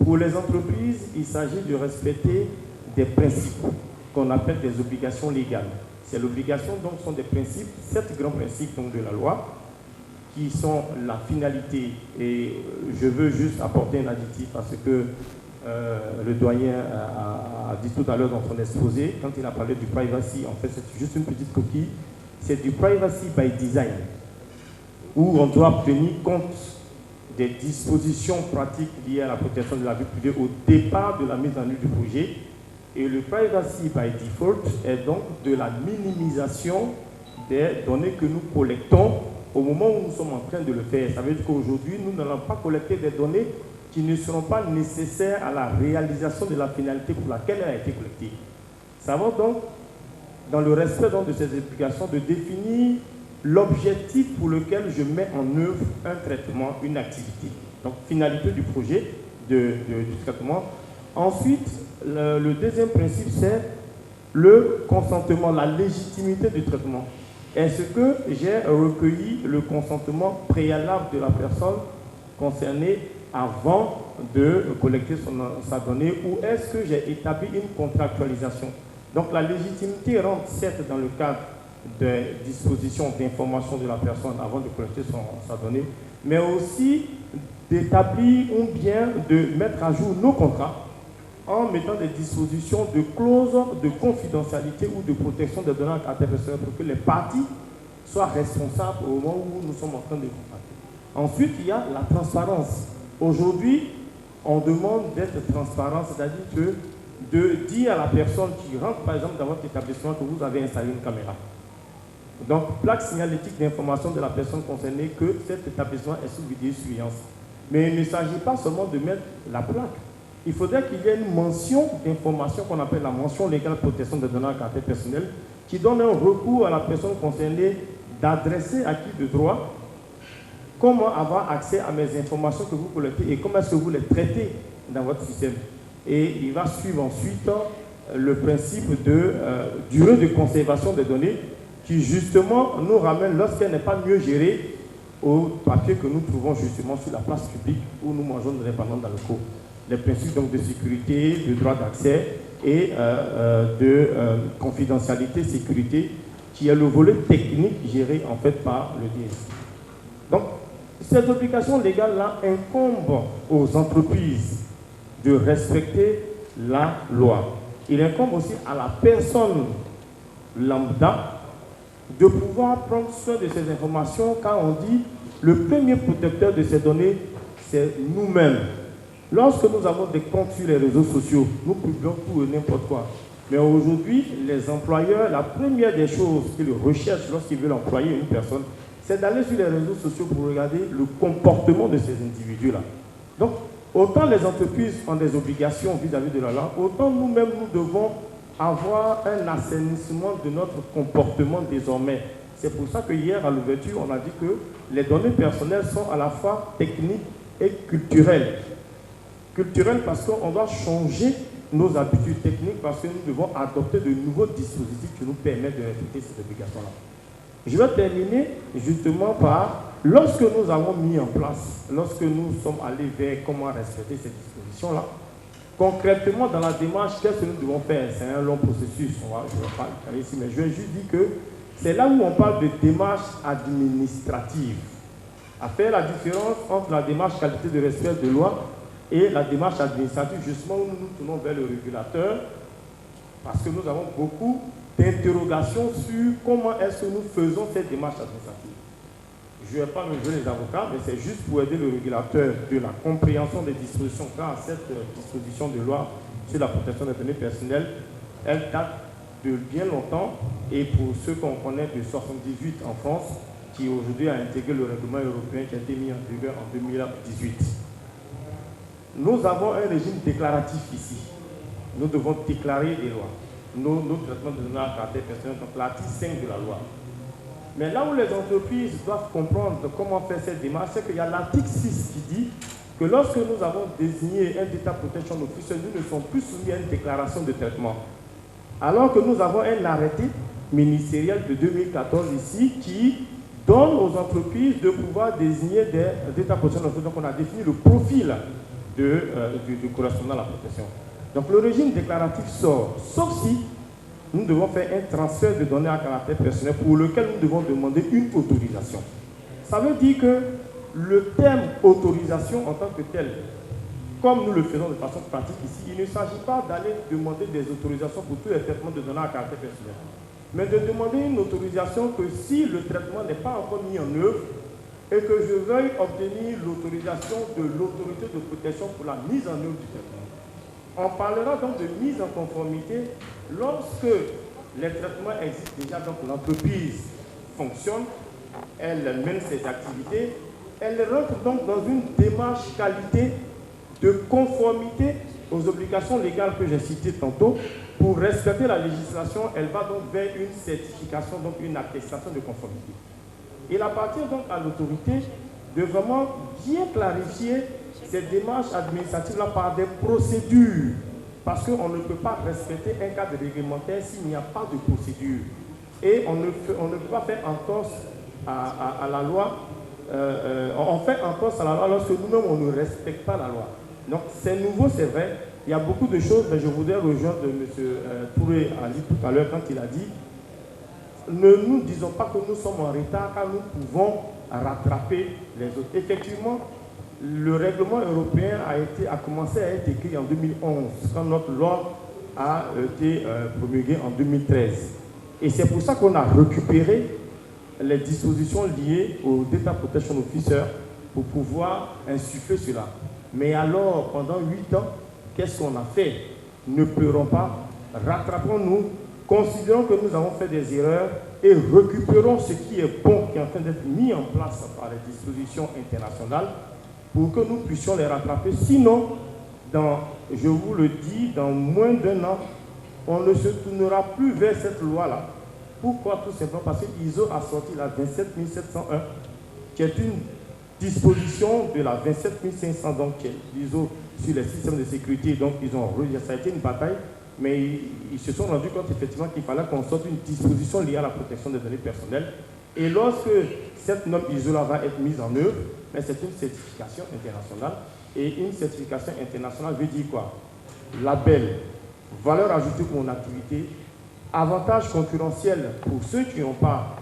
Pour les entreprises, il s'agit de respecter des principes qu'on appelle des obligations légales. Ces obligations donc sont des principes, 7 grands principes donc, de la loi, qui sont la finalité, et je veux juste apporter un additif parce que le doyen a dit tout à l'heure dans son exposé, quand il a parlé du privacy, en fait c'est juste une petite coquille, c'est du privacy by design, où on doit tenir compte des dispositions pratiques liées à la protection de la vie privée au départ de la mise en œuvre du projet. Et le privacy by default est donc de la minimisation des données que nous collectons au moment où nous sommes en train de le faire. Ça veut dire qu'aujourd'hui, nous n'allons pas collecter des données qui ne seront pas nécessaires à la réalisation de la finalité pour laquelle elle a été collectée. Ça va donc, dans le respect donc, de ces implications, de définir l'objectif pour lequel je mets en œuvre un traitement, une activité. Donc, finalité du projet, du traitement. Ensuite, le deuxième principe, c'est le consentement, la légitimité du traitement. Est-ce que j'ai recueilli le consentement préalable de la personne concernée avant de collecter sa donnée, ou est-ce que j'ai établi une contractualisation? Donc, la légitimité rentre certes dans le cadre des dispositions d'information de la personne avant de collecter sa donnée, mais aussi d'établir ou bien de mettre à jour nos contrats en mettant des dispositions de clauses de confidentialité ou de protection des données à caractère personnel pour que les parties soient responsables au moment où nous sommes en train de contracter. Ensuite, il y a la transparence. Aujourd'hui, on demande d'être transparent, c'est-à-dire que de dire à la personne qui rentre par exemple dans votre établissement que vous avez installé une caméra. Donc, plaque signalétique d'information de la personne concernée que cet établissement est sous vidéosurveillance. Mais il ne s'agit pas seulement de mettre la plaque. Il faudrait qu'il y ait une mention d'information qu'on appelle la mention légale de protection des données à caractère personnel qui donne un recours à la personne concernée d'adresser à qui de droit comment avoir accès à mes informations que vous collectez et comment est-ce que vous les traitez dans votre système. Et il va suivre ensuite le principe de durée de conservation des données qui justement nous ramène, lorsqu'elle n'est pas mieux gérée, au papier que nous trouvons justement sur la place publique où nous mangeons indépendamment dans le cours. Les principes donc de sécurité, de droit d'accès et de confidentialité, sécurité, qui est le volet technique géré en fait par le DSI. Donc, cette obligation légale-là incombe aux entreprises de respecter la loi. Il incombe aussi à la personne lambda de pouvoir prendre soin de ces informations, car on dit le premier protecteur de ces données, c'est nous-mêmes. Lorsque nous avons des comptes sur les réseaux sociaux, nous publions tout et n'importe quoi. Mais aujourd'hui, les employeurs, la première des choses qu'ils recherchent lorsqu'ils veulent employer une personne, c'est d'aller sur les réseaux sociaux pour regarder le comportement de ces individus-là. Donc, autant les entreprises ont des obligations vis-à-vis de la loi, autant nous-mêmes, nous devons avoir un assainissement de notre comportement désormais. C'est pour ça que hier, à l'ouverture, on a dit que les données personnelles sont à la fois techniques et culturelles. Culturelles parce qu'on doit changer nos habitudes, techniques parce que nous devons adopter de nouveaux dispositifs qui nous permettent de respecter ces obligations-là. Je vais terminer justement par, lorsque nous avons mis en place, lorsque nous sommes allés vers comment respecter ces dispositions-là, concrètement dans la démarche, qu'est-ce que nous devons faire? C'est un long processus, je ne vais pas aller ici, mais je vais juste dire que c'est là où on parle de démarche administrative. À faire la différence entre la démarche qualité de respect de loi et la démarche administrative, justement où nous nous tournons vers le régulateur, parce que nous avons beaucoup d'interrogations sur comment est-ce que nous faisons cette démarche administrative. Je ne vais pas me jouer les avocats, mais c'est juste pour aider le régulateur de la compréhension des dispositions, car cette disposition de loi sur la protection des données personnelles, elle date de bien longtemps, et pour ceux qu'on connaît de 78 en France, qui aujourd'hui a intégré le règlement européen qui a été mis en vigueur en 2018. Nous avons un régime déclaratif ici. Nous devons déclarer des lois. Nos traitements de données à caractère personnel, donc l'article 5 de la loi. Mais là où les entreprises doivent comprendre comment faire cette démarche, c'est qu'il y a l'article 6 qui dit que lorsque nous avons désigné un Data Protection Officer, nous ne sommes plus soumis à une déclaration de traitement. Alors que nous avons un arrêté ministériel de 2014 ici qui donne aux entreprises de pouvoir désigner des Data Protection Officer. Donc on a défini le profil du correspondant à la protection. Donc le régime déclaratif sort, sauf si nous devons faire un transfert de données à caractère personnel pour lequel nous devons demander une autorisation. Ça veut dire que le terme autorisation en tant que tel, comme nous le faisons de façon pratique ici, il ne s'agit pas d'aller demander des autorisations pour tous les traitements de données à caractère personnel, mais de demander une autorisation que si le traitement n'est pas encore mis en œuvre et que je veuille obtenir l'autorisation de l'autorité de protection pour la mise en œuvre du traitement. On parlera donc de mise en conformité lorsque les traitements existent déjà, donc l'entreprise fonctionne, elle mène ses activités, elle rentre donc dans une démarche qualité de conformité aux obligations légales que j'ai citées tantôt. Pour respecter la législation, elle va donc vers une certification, donc une attestation de conformité. Il appartient donc à l'autorité de vraiment bien clarifier ces démarches administratives-là par des procédures. Parce qu'on ne peut pas respecter un cadre réglementaire s'il n'y a pas de procédure. Et on ne peut pas faire entorse à la loi. On fait entorse à la loi lorsque nous-mêmes on ne respecte pas la loi. Donc c'est nouveau, c'est vrai. Il y a beaucoup de choses, mais je voudrais rejoindre M. Touré Ali tout à l'heure quand il a dit ne nous disons pas que nous sommes en retard car nous pouvons rattraper les autres. Effectivement, le règlement européen a commencé à être écrit en 2011, quand notre loi a été promulguée en 2013. Et c'est pour ça qu'on a récupéré les dispositions liées au Data Protection Officer pour pouvoir insuffler cela. Mais alors, pendant 8 ans, qu'est-ce qu'on a fait? Ne pleurons pas, rattrapons-nous, considérons que nous avons fait des erreurs et récupérons ce qui est bon, qui est en train d'être mis en place par les dispositions internationales pour que nous puissions les rattraper. Sinon, je vous le dis, dans moins d'1 an, on ne se tournera plus vers cette loi-là. Pourquoi? Tout simplement parce que l'ISO a sorti la 27701, qui est une disposition de la 27500, donc qui est l'ISO sur les systèmes de sécurité. Donc, ça a été une bataille, mais ils se sont rendus compte effectivement qu'il fallait qu'on sorte une disposition liée à la protection des données personnelles. Et lorsque cette norme ISO-là va être mise en œuvre, c'est une certification internationale. Et une certification internationale veut dire quoi? Label, valeur ajoutée pour mon activité, avantage concurrentiel pour ceux qui n'ont pas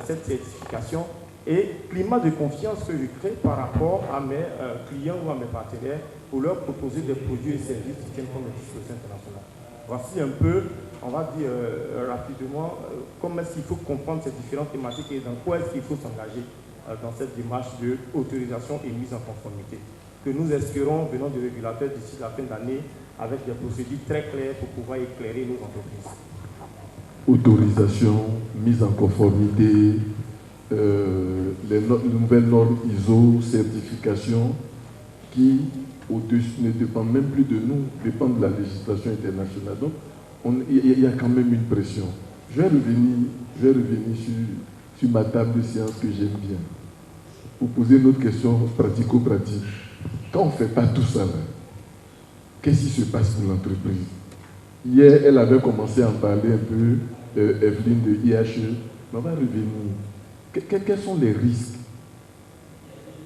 cette certification et climat de confiance que je crée par rapport à mes clients ou à mes partenaires pour leur proposer des produits et services qui tiennent compte des dispositions internationales. Voici un peu, on va dire rapidement, comment est-ce qu'il faut comprendre ces différentes thématiques et dans quoi est-ce qu'il faut s'engager dans cette démarche d'autorisation et mise en conformité que nous espérons, venant du régulateur d'ici la fin d'année, avec des procédures très claires pour pouvoir éclairer nos entreprises. Autorisation, mise en conformité, les nouvelles normes ISO, certification, qui ne dépendent même plus de nous, dépendent de la législation internationale. Donc, il y a quand même une pression. Je vais revenir sur ma table de séance que j'aime bien, pour poser une autre question pratico-pratique. Quand on ne fait pas tout ça, qu'est-ce qui se passe pour l'entreprise? Hier, elle avait commencé à en parler un peu, Evelyne de IHE. On va revenir. Quels sont les risques?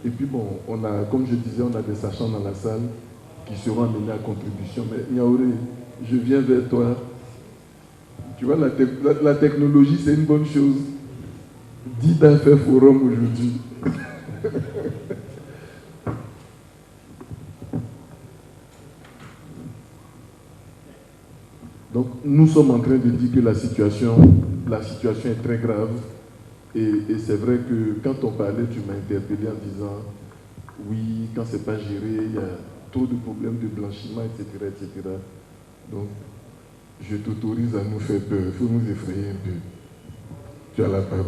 Et puis bon, comme je disais, on a des sachants dans la salle qui seront amenés à contribution. Mais Niaouré, je viens vers toi. Tu vois, la technologie, c'est une bonne chose. Dida fait forum aujourd'hui. Donc, nous sommes en train de dire que la situation est très grave. Et c'est vrai que quand on parlait, tu m'as interpellé en disant oui, quand c'est pas géré, il y a trop de problèmes de blanchiment, etc., etc. Donc, je t'autorise à nous faire peur. Il faut nous effrayer un peu. Tu as la parole.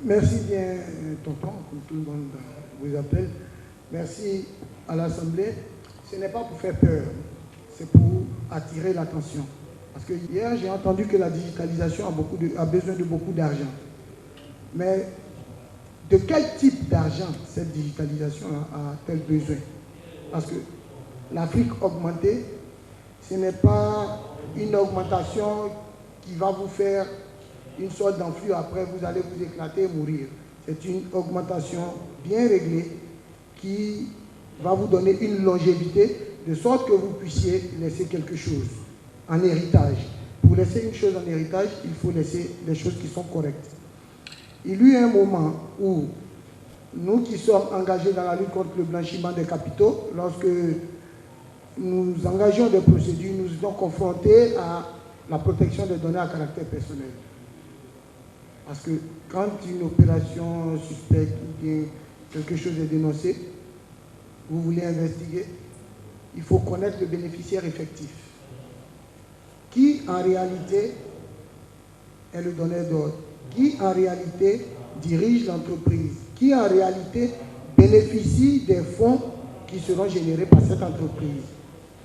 Merci bien, tonton, comme tout le monde vous appelle. Merci à l'Assemblée. Ce n'est pas pour faire peur, c'est pour attirer l'attention. Parce que hier, j'ai entendu que la digitalisation a besoin de beaucoup d'argent. Mais de quel type d'argent cette digitalisation a-t-elle besoin? Parce que l'Afrique augmentée, ce n'est pas une augmentation qui va vous faire une sorte d'enflux, après vous allez vous éclater et mourir. C'est une augmentation bien réglée qui va vous donner une longévité, de sorte que vous puissiez laisser quelque chose en héritage. Pour laisser une chose en héritage, il faut laisser des choses qui sont correctes. Il y a eu un moment où nous qui sommes engagés dans la lutte contre le blanchiment des capitaux, lorsque nous engageons des procédures, nous sommes confrontés à la protection des données à caractère personnel. Parce que quand une opération suspecte ou bien quelque chose est dénoncé, vous voulez investiguer, il faut connaître le bénéficiaire effectif. Qui en réalité est le donneur d'ordre? Qui en réalité dirige l'entreprise? Qui en réalité bénéficie des fonds qui seront générés par cette entreprise?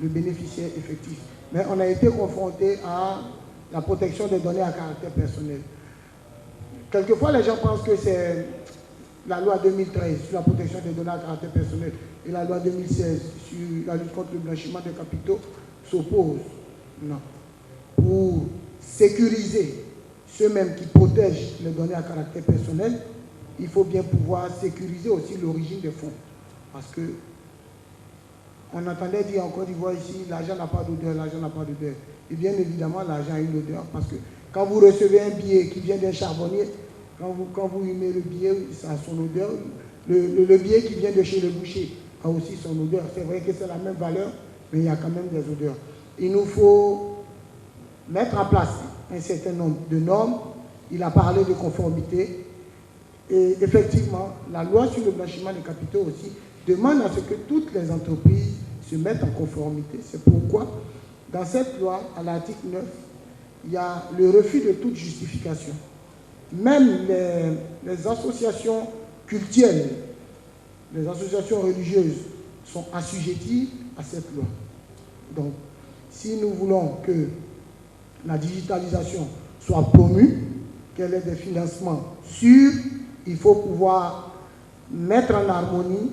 Le bénéficiaire effectif. Mais on a été confronté à la protection des données à caractère personnel. Quelquefois, les gens pensent que c'est la loi 2013 sur la protection des données à caractère personnel et la loi 2016 sur la lutte contre le blanchiment des capitaux s'opposent. Non. Pour sécuriser ceux-mêmes qui protègent les données à caractère personnel, il faut bien pouvoir sécuriser aussi l'origine des fonds. Parce que on entendait dire en Côte d'Ivoire ici, l'argent n'a pas d'odeur, l'argent n'a pas d'odeur. Et bien évidemment, l'argent a une odeur parce que quand vous recevez un billet qui vient d'un charbonnier, quand vous humez le billet, ça a son odeur. Le billet qui vient de chez le boucher a aussi son odeur. C'est vrai que c'est la même valeur, mais il y a quand même des odeurs. Il nous faut mettre en place un certain nombre de normes. Il a parlé de conformité. Et effectivement, la loi sur le blanchiment des capitaux aussi demande à ce que toutes les entreprises se mettent en conformité. C'est pourquoi, dans cette loi, à l'article 9, il y a le refus de toute justification. Même les associations cultuelles, les associations religieuses sont assujetties à cette loi. Donc, si nous voulons que la digitalisation soit promue, qu'elle ait des financements sûrs, il faut pouvoir mettre en harmonie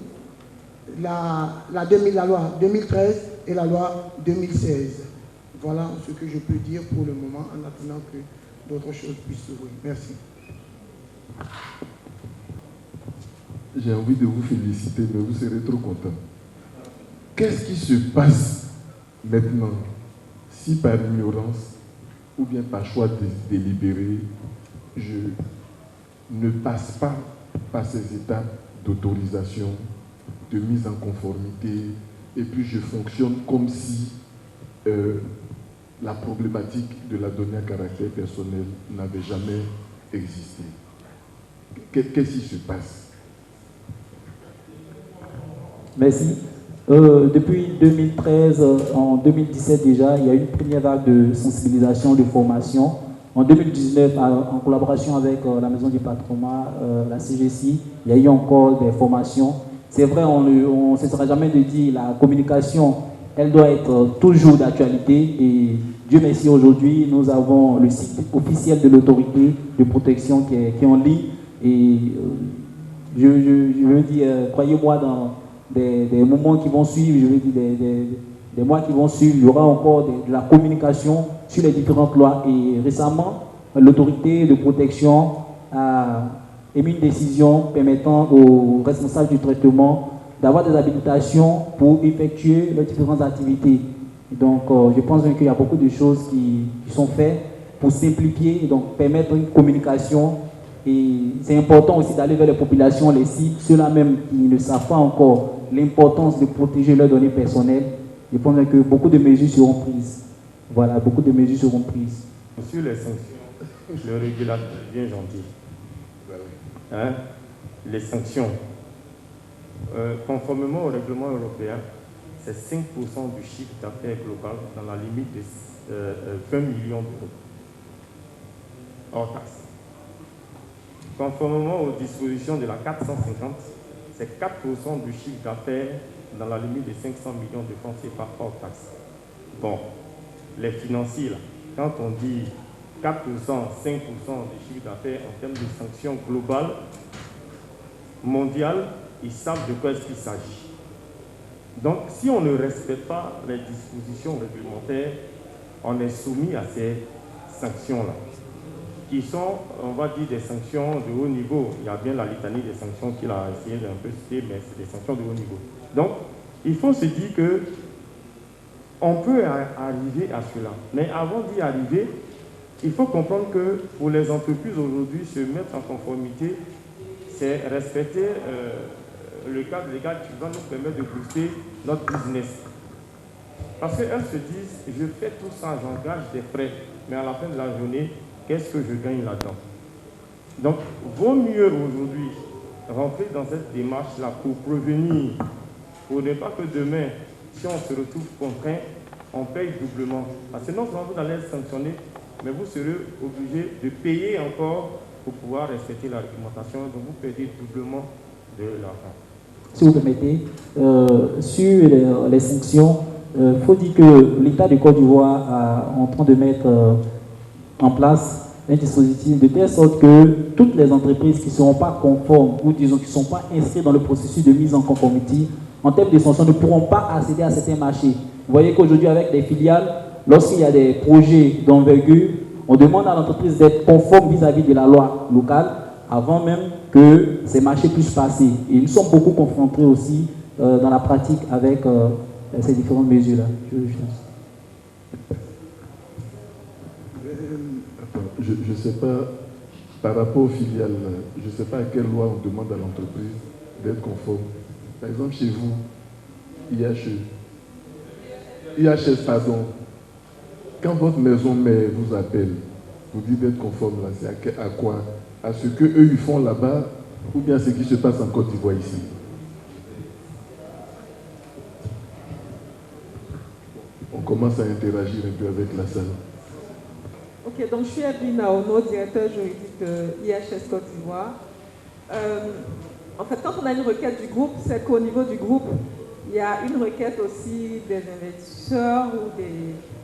la loi 2013 et la loi 2016. Voilà ce que je peux dire pour le moment, en attendant que d'autres choses puissent s'ouvrir. Merci. J'ai envie de vous féliciter, mais vous serez trop content. Qu'est-ce qui se passe maintenant si par ignorance ou bien par choix délibéré, je ne passe pas par ces étapes d'autorisation, de mise en conformité, et puis je fonctionne comme si la problématique de la donnée à caractère personnel n'avait jamais existé. Qu'est-ce qui se passe? Merci. Depuis 2013, en 2017 déjà, il y a eu une première vague de sensibilisation, de formation. En 2019, en collaboration avec la Maison du Patrimoine, la CGC, il y a eu encore des formations. C'est vrai, on ne cessera jamais de dire la communication, elle doit être toujours d'actualité. Et Dieu merci, aujourd'hui, nous avons le site officiel de l'autorité de protection qui est en ligne. Et je veux dire, croyez-moi, dans des moments qui vont suivre, je veux dire des mois qui vont suivre, il y aura encore de la communication sur les différentes lois. Et récemment, l'autorité de protection a émis une décision permettant aux responsables du traitement d'avoir des habilitations pour effectuer les différentes activités. Et donc, je pense qu'il y a beaucoup de choses qui sont faites pour simplifier et donc permettre une communication. Et c'est important aussi d'aller vers les populations, les cibles, ceux-là même qui ne savent pas encore l'importance de protéger leurs données personnelles. Je pense que beaucoup de mesures seront prises. Voilà, beaucoup de mesures seront prises. Sur les sanctions, le régulateur est bien gentil. Hein? Les sanctions, conformément au règlement européen, c'est 5% du chiffre d'affaires global dans la limite de 20 millions d'euros hors taxe. Conformément aux dispositions de la 450, c'est 4% du chiffre d'affaires dans la limite de 500 millions de francs CFA hors taxe. Bon, les financiers, là, quand on dit 4%, 5% du chiffre d'affaires en termes de sanctions globales, mondiales, ils savent de quoi est-ce qu'il s'agit. Donc, si on ne respecte pas les dispositions réglementaires, on est soumis à ces sanctions-là, qui sont, on va dire, des sanctions de haut niveau. Il y a bien la litanie des sanctions qu'il a essayé d'un peu citer, mais c'est des sanctions de haut niveau. Donc, il faut se dire que on peut arriver à cela. Mais avant d'y arriver, il faut comprendre que pour les entreprises aujourd'hui, se mettre en conformité, c'est respecter le cadre légal qui va nous permettre de booster notre business. Parce qu'elles se disent, je fais tout ça, j'engage des frais, mais à la fin de la journée, qu'est-ce que je gagne là-dedans? Donc, vaut mieux aujourd'hui rentrer dans cette démarche-là pour prévenir, pour ne pas que demain, si on se retrouve contraint, on paye doublement. Parce que non seulement vous allez être sanctionné, mais vous serez obligé de payer encore pour pouvoir respecter la réglementation. Donc, vous payez doublement de l'argent. Si vous permettez, sur les sanctions, il faut dire que l'État de Côte d'Ivoire est en train de mettre en place un dispositif de telle sorte que toutes les entreprises qui ne seront pas conformes ou disons qui ne sont pas inscrites dans le processus de mise en conformité, en termes de sanctions, ne pourront pas accéder à certains marchés. Vous voyez qu'aujourd'hui, avec les filiales, lorsqu'il y a des projets d'envergure, on demande à l'entreprise d'être conforme vis-à-vis de la loi locale avant même que ces marchés puissent passer. Et nous sommes beaucoup confrontés aussi dans la pratique avec ces différentes mesures-là. Je ne sais pas, par rapport aux filiales, je ne sais pas à quelle loi on demande à l'entreprise d'être conforme. Par exemple, chez vous, IHS, pardon, quand votre maison mère vous appelle, vous dites d'être conforme là, c'est à quoi? À ce qu'eux ils font là-bas ou bien à ce qui se passe en Côte d'Ivoire ici? On commence à interagir un peu avec la salle. Ok, donc je suis Evelyne Aono, directeur juridique de IHS Côte d'Ivoire. En fait, quand on a une requête du groupe, c'est qu'au niveau du groupe, il y a une requête aussi des investisseurs ou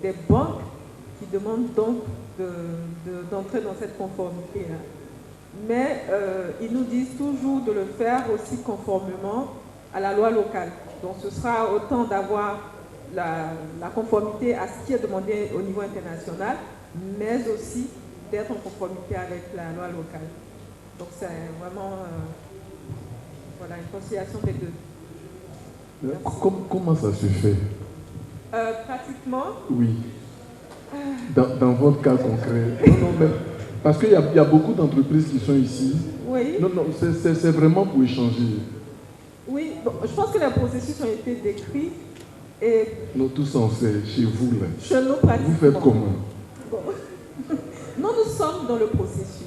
des banques qui demandent donc d'entrer dans cette conformité-là. Mais ils nous disent toujours de le faire aussi conformément à la loi locale. Donc ce sera autant d'avoir la conformité à ce qui est demandé au niveau international, mais aussi d'être en conformité avec la loi locale. Donc c'est vraiment voilà, une conciliation des deux. Comment ça se fait? Pratiquement. Oui. Dans votre cas concret. Non, mais parce qu'il y a beaucoup d'entreprises qui sont ici. Oui. Non, c'est vraiment pour échanger. Oui, bon, je pense que les processus ont été décrits. Et nous tous on sait, chez vous là. Chez nous, pratiquement. Vous faites comment? Bon. Nous sommes dans le processus.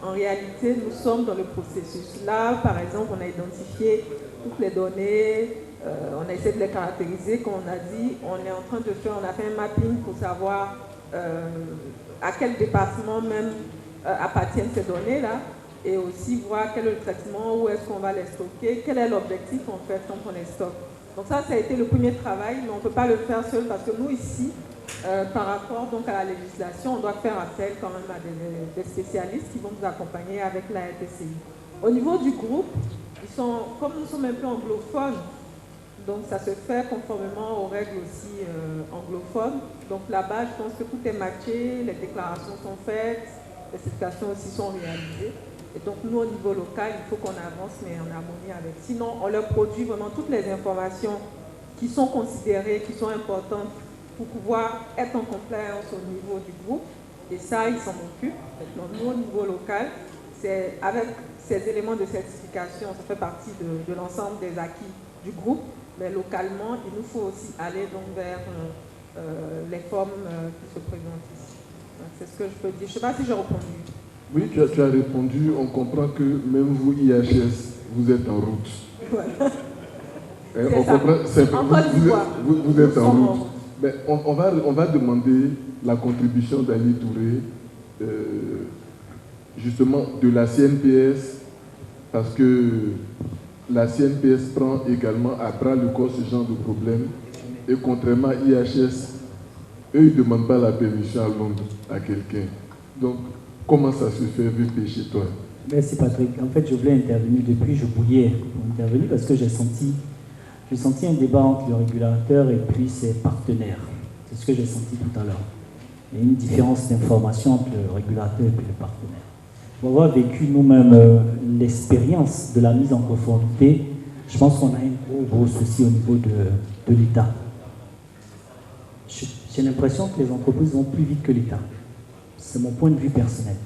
En réalité, nous sommes dans le processus. Là, par exemple, on a identifié toutes les données, on a essayé de les caractériser, comme on a dit. On est en train de faire, on a fait un mapping pour savoir à quel département même appartiennent ces données-là, et aussi voir quel est le traitement, où est-ce qu'on va les stocker, quel est l'objectif en fait quand on les stocke. Donc ça a été le premier travail, mais on ne peut pas le faire seul parce que nous ici, par rapport donc à la législation, on doit faire appel quand même à des spécialistes qui vont nous accompagner avec la RTCI. Au niveau du groupe, comme nous sommes un peu anglophones, donc ça se fait conformément aux règles aussi anglophones. Donc là-bas, je pense que tout est matché, les déclarations sont faites, les certifications aussi sont réalisées. Et donc nous, au niveau local, il faut qu'on avance, mais en harmonie avec. Sinon, on leur produit vraiment toutes les informations qui sont considérées, qui sont importantes pour pouvoir être en compliance au niveau du groupe. Et ça, ils s'en occupent. Maintenant, nous, au niveau local, c'est avec ces éléments de certification, ça fait partie de l'ensemble des acquis du groupe. Mais localement, il nous faut aussi aller donc vers les formes qui se présentent ici. C'est ce que je peux dire. Je ne sais pas si j'ai répondu. Oui, tu as répondu. On comprend que même vous, IHS, vous êtes en route. Voilà. On comprend, vous êtes en route. Mais on va demander la contribution d'Ali Touré, justement de la CNPS, parce que la CNPS prend également à bras le corps ce genre de problème. Et contrairement à IHS, eux, ils ne demandent pas la permission à Londres à quelqu'un. Donc, comment ça se fait, VP, chez toi? Merci Patrick. En fait, je voulais intervenir depuis, je bouillais pour intervenir parce que j'ai senti un débat entre le régulateur et puis ses partenaires. C'est ce que j'ai senti tout à l'heure. Il y a une différence d'information entre le régulateur et puis le partenaire. Pour avoir vécu nous-mêmes l'expérience de la mise en conformité, je pense qu'on a un gros souci au niveau de l'État. J'ai l'impression que les entreprises vont plus vite que l'État. C'est mon point de vue personnel.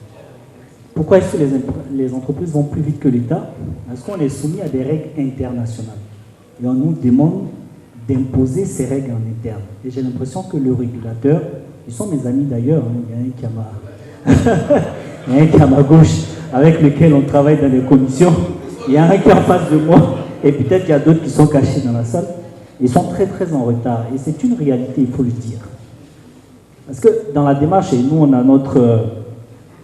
Pourquoi est-ce que les entreprises vont plus vite que l'État? Parce qu'on est soumis à des règles internationales. Et on nous demande d'imposer ces règles en interne. Et j'ai l'impression que le régulateur, ils sont mes amis d'ailleurs, hein, il y a un qui est à ma gauche, avec lequel on travaille dans les commissions. Il y a un qui est en face de moi, et peut-être qu'il y a d'autres qui sont cachés dans la salle. Ils sont très très en retard. Et c'est une réalité, il faut le dire. Parce que dans la démarche, et nous on a notre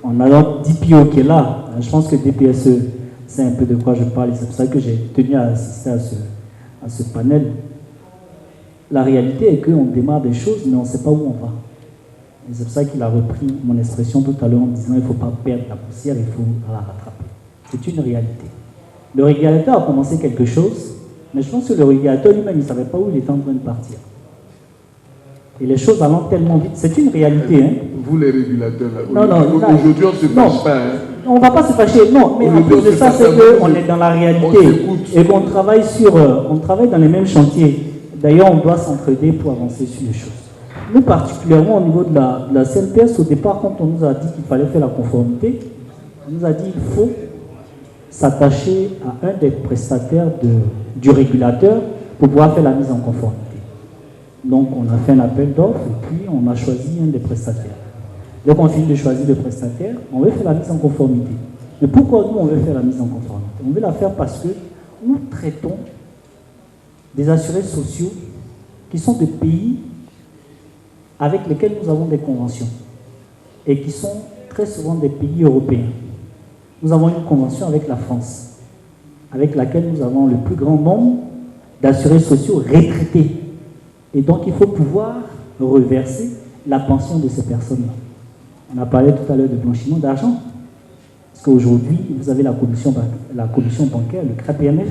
DPO qui est là, je pense que DPSE, c'est un peu de quoi je parle, c'est pour ça que j'ai tenu à assister à ce panel. La réalité est qu'on démarre des choses, mais on ne sait pas où on va. Et c'est pour ça qu'il a repris mon expression tout à l'heure en disant qu'il ne faut pas perdre la poussière, il faut la rattraper. C'est une réalité. Le régulateur a commencé quelque chose, mais je pense que le régulateur lui-même, il ne savait pas où il était en train de partir. Et les choses allant tellement vite, c'est une réalité. Hein. Vous les régulateurs, là, aujourd'hui on ne se fâche pas. Hein. On ne va pas se fâcher, non, mais en plus de ça, c'est qu'on est dans la réalité et qu'on travaille on travaille dans les mêmes chantiers. D'ailleurs, on doit s'entraider pour avancer sur les choses. Nous, particulièrement au niveau de la CNPS, au départ, quand on nous a dit qu'il fallait faire la conformité, on nous a dit qu'il faut s'attacher à un des prestataires du régulateur pour pouvoir faire la mise en conformité. Donc, on a fait un appel d'offres et puis on a choisi un des prestataires. Donc, on finit de choisir le prestataire, on veut faire la mise en conformité. Mais pourquoi nous, on veut faire la mise en conformité? On veut la faire parce que nous traitons des assurés sociaux qui sont des pays avec lesquels nous avons des conventions et qui sont très souvent des pays européens. Nous avons une convention avec la France, avec laquelle nous avons le plus grand nombre d'assurés sociaux retraités. Et donc, il faut pouvoir reverser la pension de ces personnes-là. On a parlé tout à l'heure de blanchiment d'argent. Parce qu'aujourd'hui, vous avez la commission bancaire, le CRAPMF,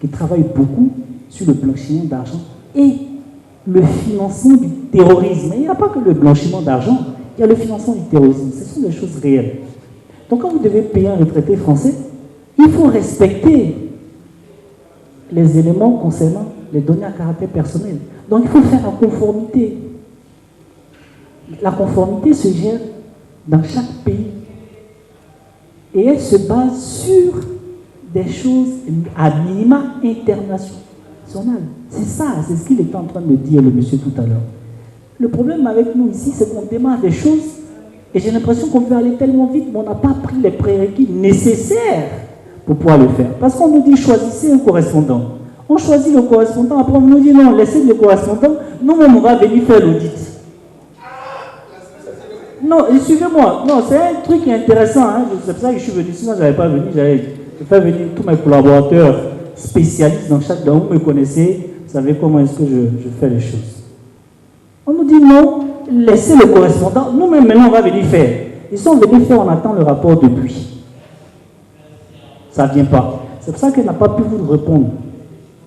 qui travaille beaucoup sur le blanchiment d'argent et le financement du terrorisme. Mais il n'y a pas que le blanchiment d'argent, il y a le financement du terrorisme. Ce sont des choses réelles. Donc quand vous devez payer un retraité français, il faut respecter les éléments concernant les données à caractère personnel. Donc il faut faire la conformité. La conformité se gère dans chaque pays. Et elle se base sur des choses à minima internationales. C'est ça, c'est ce qu'il était en train de dire le monsieur tout à l'heure. Le problème avec nous ici, c'est qu'on démarre des choses et j'ai l'impression qu'on veut aller tellement vite, mais on n'a pas pris les prérequis nécessaires pour pouvoir le faire. Parce qu'on nous dit choisissez un correspondant. On choisit le correspondant, après on nous dit non, laissez le correspondant, nous-mêmes on va venir faire l'audit. Non, suivez-moi. Non, c'est un truc qui est intéressant. Hein. C'est pour ça que je suis venu. Sinon, je n'avais pas venu. J'avais fait venir tous mes collaborateurs spécialistes dans chaque domaine. Vous me connaissez. Vous savez comment est-ce que je fais les choses. On nous dit non, laissez le correspondant. Nous-mêmes, maintenant, on va venir faire. Ils sont venus faire, on attend le rapport depuis. Ça ne vient pas. C'est pour ça qu'elle n'a pas pu vous répondre.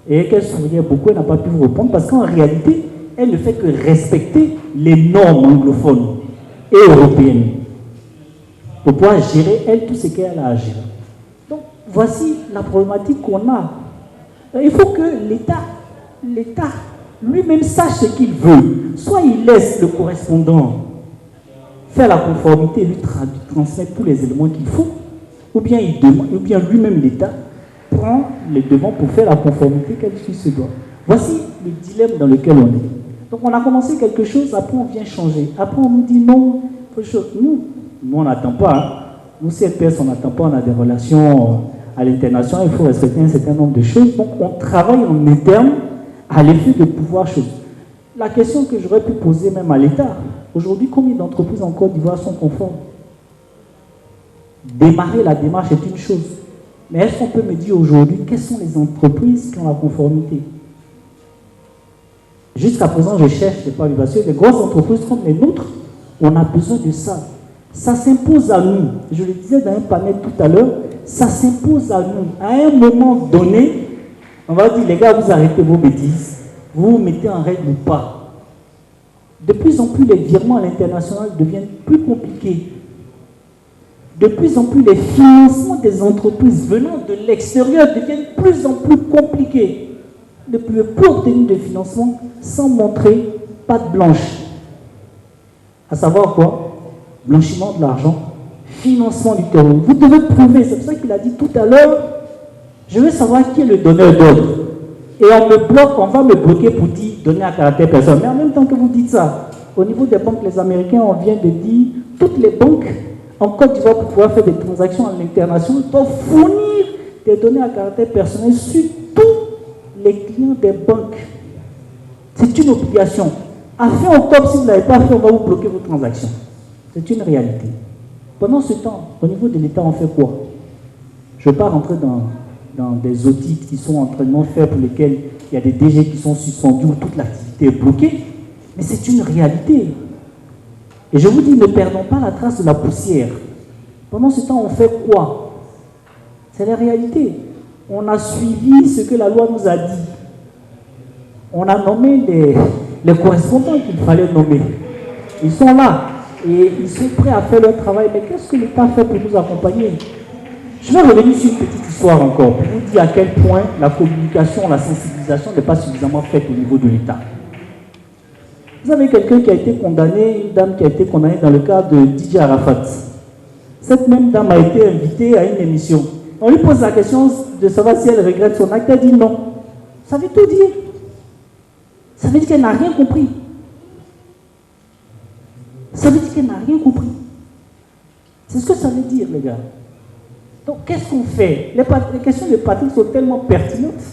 Et qu'elle souriait beaucoup, elle n'a pas pu vous répondre parce qu'en réalité, elle ne fait que respecter les normes anglophones et européenne pour pouvoir gérer, elle, tout ce qu'elle a à gérer. Donc, voici la problématique qu'on a. Il faut que l'État lui-même sache ce qu'il veut. Soit il laisse le correspondant faire la conformité, lui transmettre tous les éléments qu'il faut, ou bien lui-même, l'État, prend les devants pour faire la conformité qu'elle se doit. Voici le dilemme dans lequel on est. Donc on a commencé quelque chose, après on vient changer. Après on nous dit non, nous on n'attend pas. Hein. Nous CNPS on n'attend pas, on a des relations à l'international, il faut respecter un certain nombre de choses. Donc on travaille en interne à l'effet de pouvoir choses. La question que j'aurais pu poser même à l'État, aujourd'hui combien d'entreprises en Côte d'Ivoire sont conformes? Démarrer la démarche est une chose. Mais est-ce qu'on peut me dire aujourd'hui quelles sont les entreprises qui ont la conformité? Jusqu'à présent, je cherche des palliations. Les grosses entreprises comme les nôtres, on a besoin de ça. Ça s'impose à nous. Je le disais dans un panel tout à l'heure, ça s'impose à nous. À un moment donné, on va dire, les gars, vous arrêtez vos bêtises. Vous vous mettez en règle ou pas. De plus en plus, les virements à l'international deviennent plus compliqués. De plus en plus, les financements des entreprises venant de l'extérieur deviennent de plus en plus compliqués. Ne pouvez plus obtenir de financement sans montrer patte blanche. À savoir quoi? Blanchiment de l'argent, financement du terrorisme. Vous devez prouver, c'est pour ça qu'il a dit tout à l'heure, je veux savoir qui est le donneur d'ordre. Et on va me bloquer pour dire donner à caractère personnel. Mais en même temps que vous dites ça, au niveau des banques, les Américains, on vient de dire, toutes les banques en Côte d'Ivoire pour pouvoir faire des transactions à l'international doivent fournir des données à caractère personnel sur tous les clients des banques. C'est une obligation. À fin octobre, si vous ne l'avez pas fait, on va vous bloquer vos transactions. C'est une réalité. Pendant ce temps, au niveau de l'État, on fait quoi? Je ne veux pas rentrer dans des audits qui sont entraînements faits pour lesquels il y a des DG qui sont suspendus ou toute l'activité est bloquée, mais c'est une réalité. Et je vous dis, ne perdons pas la trace de la poussière. Pendant ce temps, on fait quoi? C'est la réalité. On a suivi ce que la loi nous a dit. On a nommé les correspondants qu'il fallait nommer. Ils sont là et ils sont prêts à faire leur travail. Mais qu'est-ce que l'État fait pour nous accompagner? Je vais revenir sur une petite histoire encore pour vous dire à quel point la communication, la sensibilisation n'est pas suffisamment faite au niveau de l'État. Vous avez quelqu'un qui a été condamné, une dame qui a été condamnée dans le cas de DJ Arafat. Cette même dame a été invitée à une émission. On lui pose la question de savoir si elle regrette son acte. Elle dit non. Ça veut tout dire. Ça veut dire qu'elle n'a rien compris. Ça veut dire qu'elle n'a rien compris. C'est ce que ça veut dire, les gars. Donc, qu'est-ce qu'on fait? Les questions de Patrick sont tellement pertinentes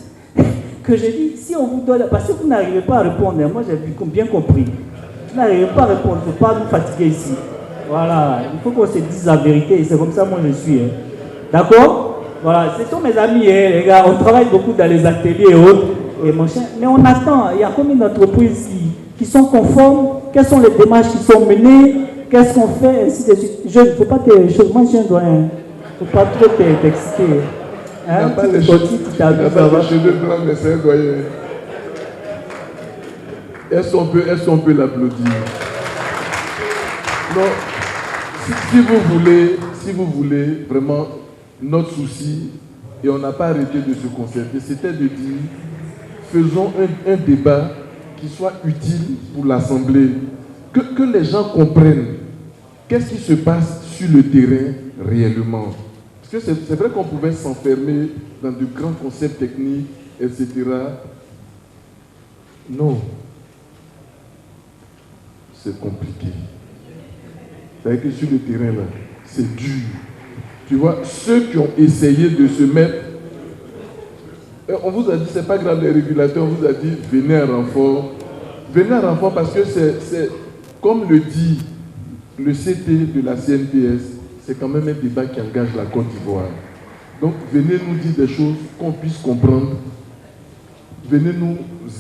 que je dis, si on vous donne... Parce que vous n'arrivez pas à répondre, moi j'ai bien compris. Vous n'arrivez pas à répondre, il ne faut pas nous fatiguer ici. Voilà, il faut qu'on se dise la vérité, et c'est comme ça moi je suis. Hein. D'accord? Voilà, ce sont mes amis, hein, les gars, on travaille beaucoup dans les ateliers et autres. Et mon chien, mais on attend, il y a combien d'entreprises qui sont conformes? Quelles sont les démarches qui sont menées? Qu'est-ce qu'on fait? Ainsi de suite. Je ne peux pas te... Moi je suis un doyen. Il ne faut pas trop t'exciter. Hein? Il n'y a pas de cheveux blancs, mais c'est un doyen. Est-ce qu'on peut l'applaudir? Non, si si vous voulez, vraiment, notre souci, et on n'a pas arrêté de se concerter, c'était de dire, faisons un débat qui soit utile pour l'Assemblée, que les gens comprennent qu'est-ce qui se passe sur le terrain réellement. Parce que c'est vrai qu'on pouvait s'enfermer dans de grands concepts techniques, etc. Non. C'est compliqué. C'est-à-dire que sur le terrain, là, c'est dur. Tu vois, ceux qui ont essayé de se mettre... On vous a dit, c'est pas grave, les régulateurs, on vous a dit, venez en renfort. Venez en renfort parce que c'est comme le dit le CT de la CNPS, c'est quand même un débat qui engage la Côte d'Ivoire. Donc, venez nous dire des choses qu'on puisse comprendre. Venez nous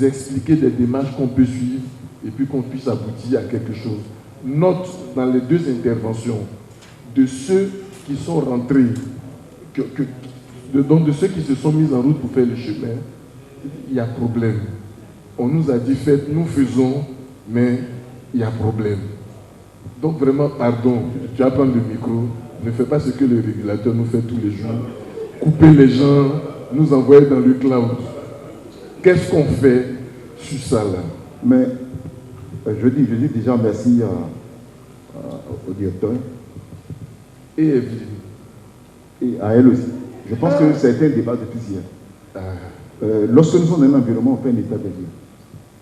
expliquer des démarches qu'on peut suivre et puis qu'on puisse aboutir à quelque chose. Note dans les deux interventions de ceux qui sont rentrés, donc de ceux qui se sont mis en route pour faire le chemin, il y a problème. On nous a dit faites, nous faisons, mais il y a problème. Donc vraiment, pardon, tu vas prendre le micro, ne fais pas ce que le régulateur nous fait tous les jours. Couper les gens, nous envoyer dans le cloud. Qu'est-ce qu'on fait sur ça là? Mais je dis déjà merci au directeur. Et Evelyne. Et à elle aussi. Je pense que c'est un débat depuis hier. Lorsque nous sommes dans un environnement, on fait un état des lieux.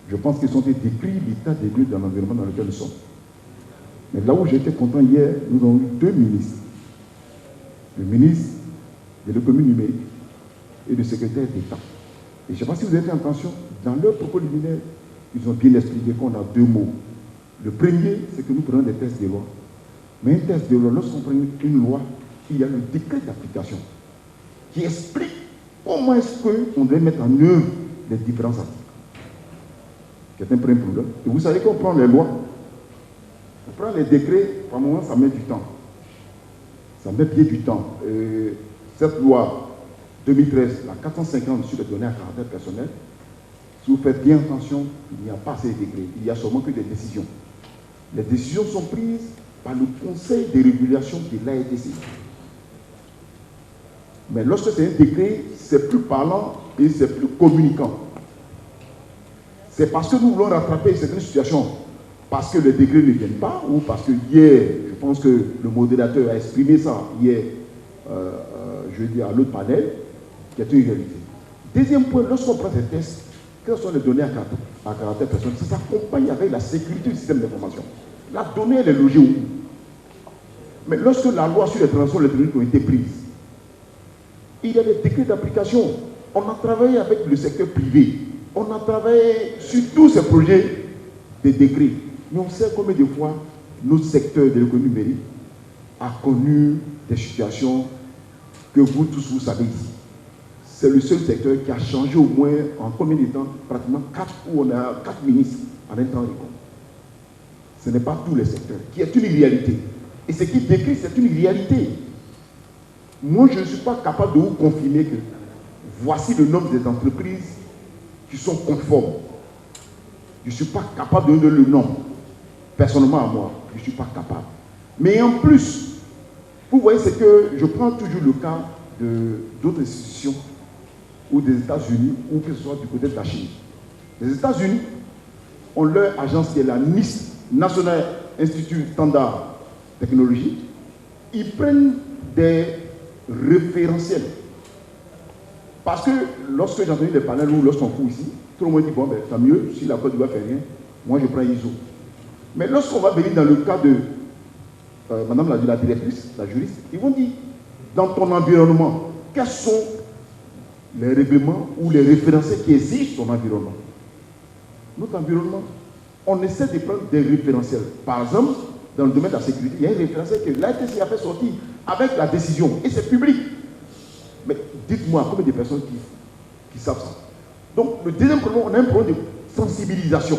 Je pense qu'ils sont décrits l'état des lieux dans l'environnement dans lequel nous sommes. Mais là où j'étais content hier, nous avons eu deux ministres. Le ministre de l'économie numérique et le secrétaire d'État. Et je ne sais pas si vous avez fait attention, dans leur propos liminaire, ils ont bien expliqué qu'on a deux mots. Le premier, c'est que nous prenons des tests de loi. Mais un test de loi, lorsqu'on prend une loi, il y a le décret d'application qui explique comment est-ce qu'on doit mettre en œuvre les différents articles. C'est un premier problème. Et vous savez qu'on prend les lois, on prend les décrets, par moment ça met du temps. Ça met bien du temps. Cette loi 2013, la 450 sur les données à caractère personnel, si vous faites bien attention, il n'y a pas ces décrets, il n'y a seulement que des décisions. Les décisions sont prises par le Conseil de régulation de l'AETC. Mais lorsque c'est un décret, c'est plus parlant et c'est plus communicant. C'est parce que nous voulons rattraper certaines situations, parce que les décrets ne viennent pas, ou parce que hier, je pense que le modérateur a exprimé ça hier, jeudi à l'autre panel, qui est une réalité. Deuxième point, lorsqu'on prend ces tests, quelles sont les données à caractère personnel? Ça s'accompagne avec la sécurité du système d'information. La donnée, elle est logée où? Mais lorsque la loi sur les transactions électroniques ont été prises, il y a des décrets d'application. On a travaillé avec le secteur privé. On a travaillé sur tous ces projets de décrets. Mais on sait combien de fois notre secteur de l'économie numérique a connu des situations que vous tous vous savez ici. C'est le seul secteur qui a changé au moins en combien de temps? Pratiquement 4, où on a 4 ministres en un temps record. Ce n'est pas tous les secteurs, qui est une réalité. Et ce qui décrit, c'est une réalité. Moi, je ne suis pas capable de vous confirmer que voici le nombre des entreprises qui sont conformes. Je ne suis pas capable de donner le nombre. Personnellement, à moi, je ne suis pas capable. Mais en plus, vous voyez, c'est que je prends toujours le cas d'autres institutions ou des États-Unis, ou que ce soit du côté de la Chine. Les États-Unis ont leur agence qui est la NIST, National Institute Standard Technology. Ils prennent des référentiels. Parce que lorsque j'ai entendu les panels ou lorsqu'on court ici, tout le monde dit, bon, ben, tant mieux, si la Côte d'Ivoire fait rien, moi je prends ISO. Mais lorsqu'on va venir dans le cas de madame la directrice, la juriste, ils vont dire, dans ton environnement, quels sont les règlements ou les référentiels qui exigent ton environnement? Notre environnement, on essaie de prendre des référentiels. Par exemple, dans le domaine de la sécurité, il y a un référentiel que l'AETC a fait sortir avec la décision, et c'est public. Mais dites-moi, combien de personnes qui savent ça? Donc, le deuxième problème, on a un problème de sensibilisation.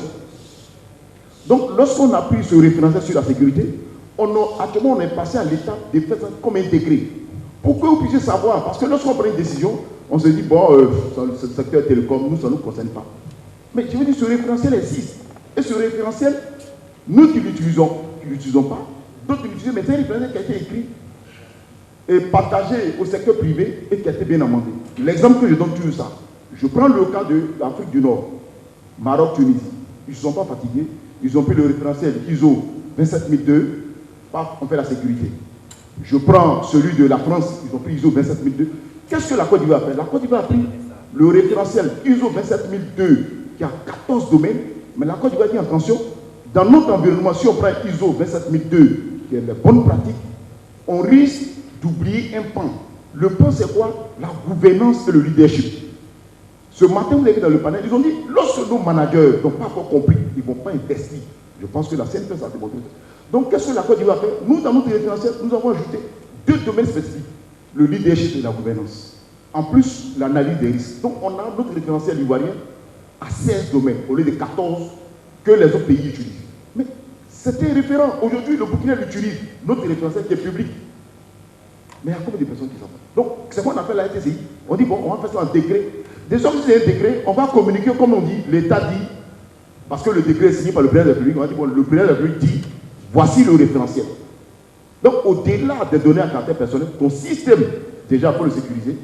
Donc, lorsqu'on a pris ce référentiel sur la sécurité, actuellement, on est passé à l'étape de faire ça comme un décret. Pour que vous puissiez savoir, parce que lorsqu'on prend une décision, on se dit, bon, ce secteur télécom, nous, ça ne nous concerne pas. Mais je veux dire, ce référentiel existe. Et ce référentiel, nous qui l'utilisons pas, d'autres l'utilisent, mais c'est un référentiel qui a été écrit et partagé au secteur privé et qui a été bien amendé. L'exemple que je donne toujours ça. Je prends le cas de l'Afrique du Nord, Maroc, Tunisie. Ils ne se sont pas fatigués. Ils ont pris le référentiel ISO 27002, on fait la sécurité. Je prends celui de la France, ils ont pris ISO 27002. Qu'est-ce que la Côte d'Ivoire a fait? La Côte d'Ivoire a pris le référentiel ISO 27002 qui a 14 domaines, mais la Côte d'Ivoire dit attention, dans notre environnement, si on prend ISO 27002, qui est la bonne pratique, on risque d'oublier un pan. Le pan, c'est quoi? La gouvernance et le leadership. Ce matin, vous avez vu dans le panel, ils ont dit, lorsque nos managers n'ont pas encore compris, ils ne vont pas investir. Je pense que la CNPS a démontré. Donc, qu'est-ce que la Côte d'Ivoire fait? Nous, dans notre référentiel, nous avons ajouté 2 domaines spécifiques, le leadership et la gouvernance. En plus, l'analyse des risques. Donc, on a notre référentiel ivoirien à 16 domaines, au lieu de 14 que les autres pays utilisent. Mais c'était référent. Aujourd'hui, le Burkina utilise notre référentiel qui est public. Mais il y a combien de personnes qui s'en font? Donc, c'est quoi on appelle la RTCI? On dit, bon, on va faire ça en décret. Dès que c'est un décret, on va communiquer comme on dit, l'État dit, parce que le décret est signé par le président de la République, on va dire, bon, le président de la République dit, voici le référentiel. Donc, au-delà des données à caractère personnel, ton système, déjà, pour le sécuriser,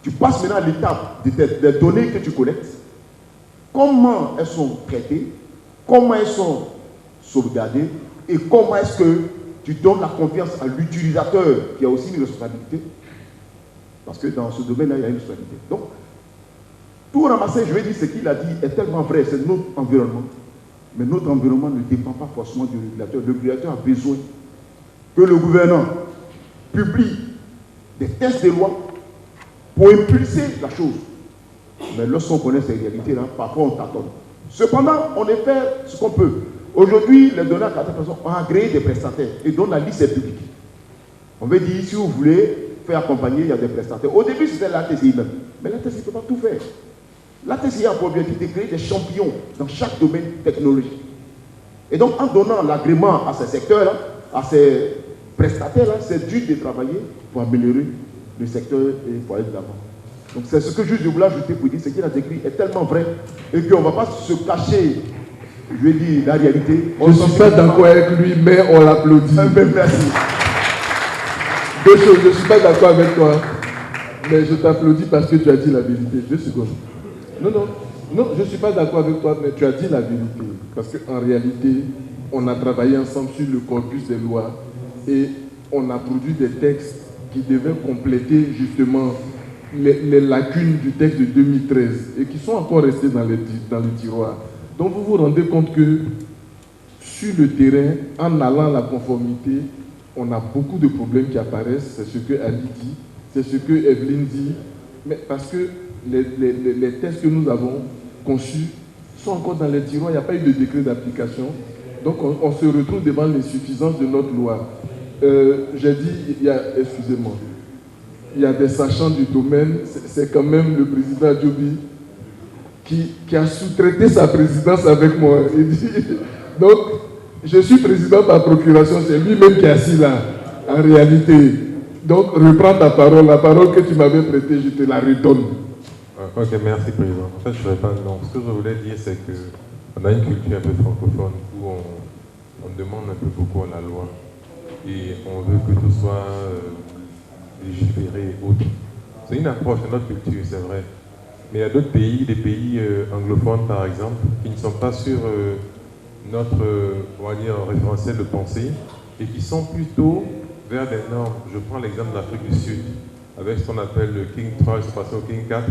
tu passes maintenant à l'étape des données que tu collectes, comment elles sont traitées, comment elles sont sauvegardées, et comment est-ce que tu donnes la confiance à l'utilisateur qui a aussi une responsabilité, parce que dans ce domaine-là, il y a une responsabilité. Donc, tout ramasser, je vais dire ce qu'il a dit, est tellement vrai, c'est notre environnement. Mais notre environnement ne dépend pas forcément du régulateur. Le régulateur a besoin que le gouvernement publie des textes de loi pour impulser la chose. Mais lorsqu'on connaît ces réalités-là, parfois on tâtonne. Cependant, on est fait ce qu'on peut. Aujourd'hui, les données à caractère personnel ont agréé des prestataires et dont la liste est publique. On veut dire, si vous voulez faire accompagner, il y a des prestataires. Au début, c'était l'ATCI même. Mais l'ATCI ne peut pas tout faire. L'ATCI a pour objectif de créer des champions dans chaque domaine technologique. Et donc, en donnant l'agrément à ces secteurs-là, à ces prestataires-là, c'est dur de travailler pour améliorer le secteur et pour aller de l'avant. Donc, c'est ce que je voulais ajouter pour dire, ce qu'il a décrit est tellement vrai et qu'on ne va pas se cacher, je vais dire, la réalité. Je ne suis pas d'accord avec lui, mais on l'applaudit. Merci. Deux choses, je ne suis pas d'accord avec toi, mais je t'applaudis parce que tu as dit la vérité. 2 secondes. Non, je ne suis pas d'accord avec toi, mais tu as dit la vérité. Parce qu'en réalité, on a travaillé ensemble sur le corpus des lois et on a produit des textes qui devaient compléter justement les lacunes du texte de 2013 et qui sont encore restés dans le tiroir. Donc vous vous rendez compte que sur le terrain, en allant à la conformité, on a beaucoup de problèmes qui apparaissent. C'est ce que Ali dit, c'est ce que Evelyne dit, mais parce que les tests que nous avons conçus sont encore dans les tiroirs, il n'y a pas eu de décret d'application. Donc on se retrouve devant l'insuffisance de notre loi. J'ai dit, excusez-moi, il y a des sachants du domaine, c'est quand même le président Djobi qui a sous-traité sa présidence avec moi. Il dit, donc, je suis président par procuration, c'est lui-même qui est assis là, en réalité. Donc, reprends ta parole, la parole que tu m'avais prêtée, je te la redonne. Ok, merci président. En fait, je ne ferai pas de nom. Ce que je voulais dire, c'est qu'on a une culture un peu francophone où on demande un peu beaucoup à la loi et on veut que tout soit légiféré et autres. C'est une approche de notre culture, c'est vrai. Mais il y a d'autres pays, des pays anglophones par exemple, qui ne sont pas sur notre on va dire, référentiel de pensée et qui sont plutôt vers des normes. Je prends l'exemple de l'Afrique du Sud, avec ce qu'on appelle le King 3, c'est passé au King 4.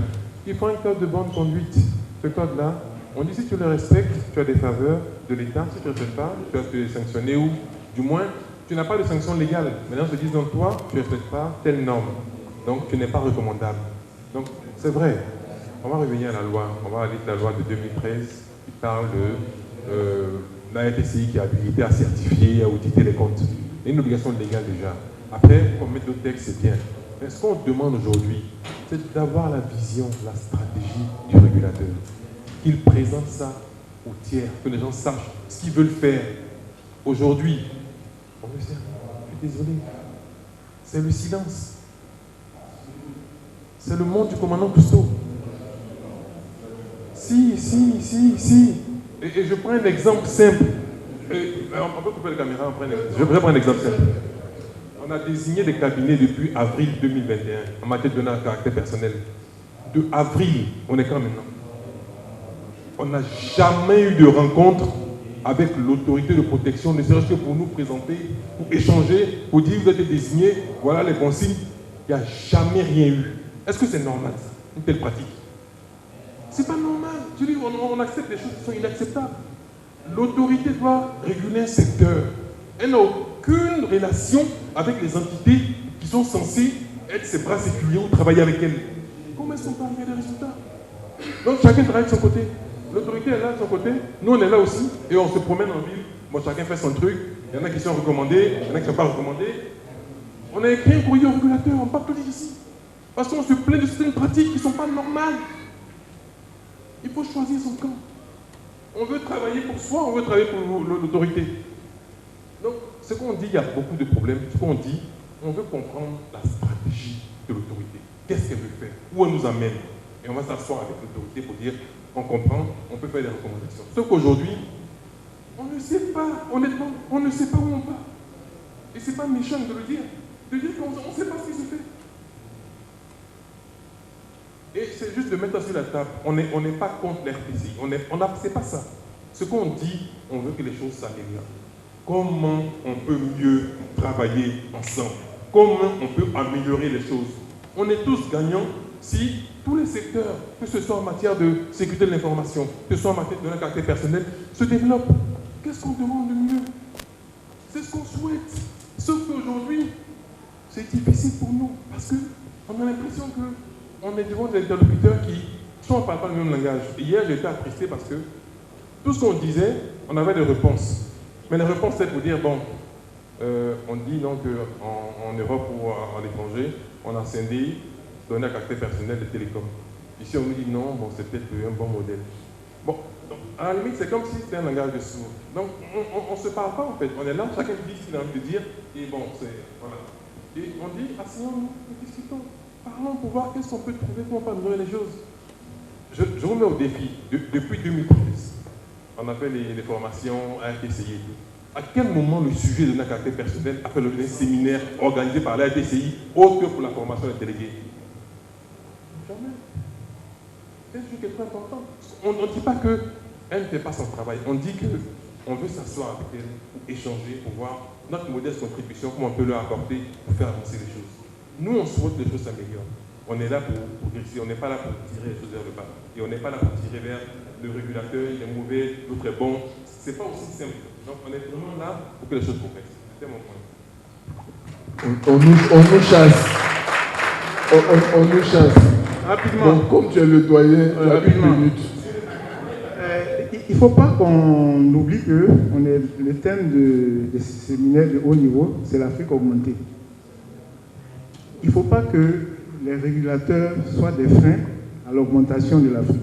Ils font un code de bonne conduite. Ce code-là, on dit si tu le respectes, tu as des faveurs de l'État. Si tu ne le respectes pas, tu vas te sanctionner ou du moins, tu n'as pas de sanction légale. Maintenant, je te dis donc toi, tu ne respectes pas telle norme. Donc, tu n'es pas recommandable. Donc, c'est vrai. On va revenir à la loi. On va aller à la loi de 2013 qui parle de la RTCI qui a habilité à certifier, à auditer les comptes. Il y a une obligation légale déjà. Après, on met d'autres textes, c'est bien. Mais ce qu'on demande aujourd'hui, c'est d'avoir la vision, la stratégie du régulateur. Qu'il présente ça aux tiers, que les gens sachent ce qu'ils veulent faire. Aujourd'hui, on veut faire. Je suis désolé. C'est le silence. C'est le monde du commandant Cousteau. Si. Et je prends un exemple simple. On peut couper la caméra, je vais prendre un exemple simple. On a désigné des cabinets depuis avril 2021 en matière de données à caractère personnel. De avril, on est quand maintenant. On n'a jamais eu de rencontre avec l'autorité de protection, ne serait-ce que pour nous présenter, pour échanger, pour dire vous êtes désigné, voilà les consignes. Il n'y a jamais rien eu. Est-ce que c'est normal ça, une telle pratique? C'est pas normal. Je dis, on accepte des choses qui sont inacceptables. L'autorité doit réguler un secteur. Elle n'a aucune relation avec les entités qui sont censées être ses bras séculiers ou travailler avec elle. Comment est-ce qu'on peut arriver à des résultats? Donc chacun travaille de son côté. L'autorité est là de son côté, nous on est là aussi, et on se promène en ville. Bon, chacun fait son truc. Il y en a qui sont recommandés, il y en a qui ne sont pas recommandés. On a écrit un courrier au régulateur, on ne peut pas tout dire ici. Parce qu'on se plaint de certaines pratiques qui ne sont pas normales. Il faut choisir son camp. On veut travailler pour soi, on veut travailler pour l'autorité. Donc, ce qu'on dit, il y a beaucoup de problèmes. Ce qu'on dit, on veut comprendre la stratégie de l'autorité. Qu'est-ce qu'elle veut faire? Où elle nous amène? Et on va s'asseoir avec l'autorité pour dire, on comprend, on peut faire des recommandations. Sauf qu'aujourd'hui, on ne sait pas, honnêtement, on ne sait pas où on va. Et ce n'est pas méchant de le dire qu'on ne sait pas ce qui se fait. Et c'est juste de mettre ça sur la table. On n'est pas contre l'RTCI. C'est pas ça. Ce qu'on dit, on veut que les choses s'améliorent. Comment on peut mieux travailler ensemble? Comment on peut améliorer les choses? On est tous gagnants si tous les secteurs, que ce soit en matière de sécurité de l'information, que ce soit en matière de caractère personnel, se développent. Qu'est-ce qu'on demande de mieux? C'est ce qu'on souhaite. Sauf qu'aujourd'hui, c'est difficile pour nous parce qu'on a l'impression qu'on est devant des interlocuteurs qui ne parlent pas le même langage. Hier, j'étais attristé parce que tout ce qu'on disait, on avait des réponses. Mais les réponses, c'est pour dire, bon, on dit donc qu'en Europe ou à l'étranger, on a scindé données à caractère personnel des télécoms. Ici, on nous dit non, bon, c'est peut-être un bon modèle. Bon, donc, à la limite, c'est comme si c'était un langage de sourds. Donc, on ne se parle pas en fait. On est là, chacun dit ce qu'il a envie de dire, et bon, c'est. Voilà. Et on dit, asseyons-nous, discutons, parlons pour voir qu'est-ce qu'on peut trouver, comment on peut améliorer les choses. Je vous mets au défi. Depuis 2013, on a fait les formations à RTCI et tout. À quel moment le sujet de notre caractère personnel a fait l'objet d'un séminaire organisé par la RTCI, autre que pour la formation des délégués? Jamais. C'est un sujet qui est très important. On ne dit pas qu'elle ne fait pas son travail. On dit qu'on veut s'asseoir avec elle, pour échanger, pour voir notre modeste contribution, comment on peut leur apporter pour faire avancer les choses. Nous, on souhaite que les choses s'améliorent. On est là pour réussir, on n'est pas là pour tirer les choses vers le bas. Et on n'est pas là pour tirer vers le régulateur, il est mauvais, l'autre est bon. Ce n'est pas aussi simple. Donc on est vraiment là pour que les choses progressent. C'était mon point. On nous chasse. On nous chasse. Rapidement. Donc, comme tu es le doyen, tu as une minute. Il ne faut pas qu'on oublie que le thème de ce séminaire de haut niveau, c'est l'Afrique augmentée. Il ne faut pas que les régulateurs soient des freins à l'augmentation de l'Afrique.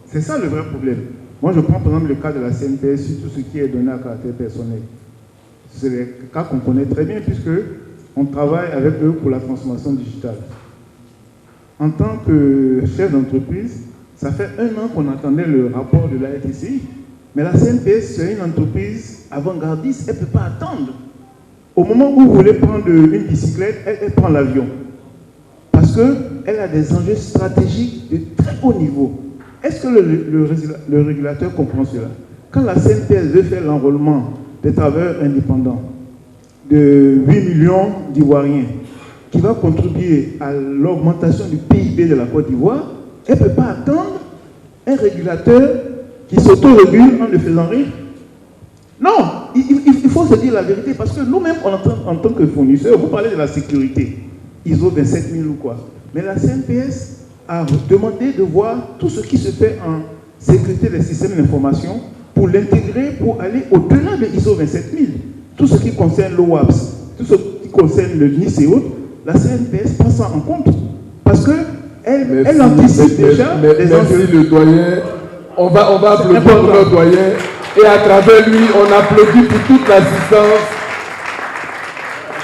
C'est ça le vrai problème. Moi, je prends par exemple le cas de la CNPS sur tout ce qui est donné à caractère personnel. C'est des cas qu'on connaît très bien puisqu'on travaille avec eux pour la transformation digitale. En tant que chef d'entreprise, ça fait 1 an qu'on attendait le rapport de la RTCI. Mais la CNPS, c'est une entreprise avant-gardiste, elle ne peut pas attendre. Au moment où vous voulez prendre une bicyclette, elle prend l'avion. Parce qu'elle a des enjeux stratégiques de très haut niveau. Est-ce que le régulateur comprend cela? Quand la CNPS veut faire l'enrôlement des travailleurs indépendants de 8 millions d'Ivoiriens, qui va contribuer à l'augmentation du PIB de la Côte d'Ivoire, elle ne peut pas attendre un régulateur qui s'auto-régule en le faisant rire. Non, il faut se dire la vérité, parce que nous-mêmes, en tant que fournisseurs, vous parlez de la sécurité, ISO 27000 ou quoi, mais la CNPS a demandé de voir tout ce qui se fait en sécurité des systèmes d'information pour l'intégrer, pour aller au-delà de ISO 27000. Tout ce qui concerne l'OWAPS, tout ce qui concerne le NIS et autres, la CNPS prend ça en compte. Parce qu'elle anticipe déjà des enjeux. Merci le doyen. On va applaudir pour notre doyen. Et à travers lui, on applaudit pour toute l'assistance.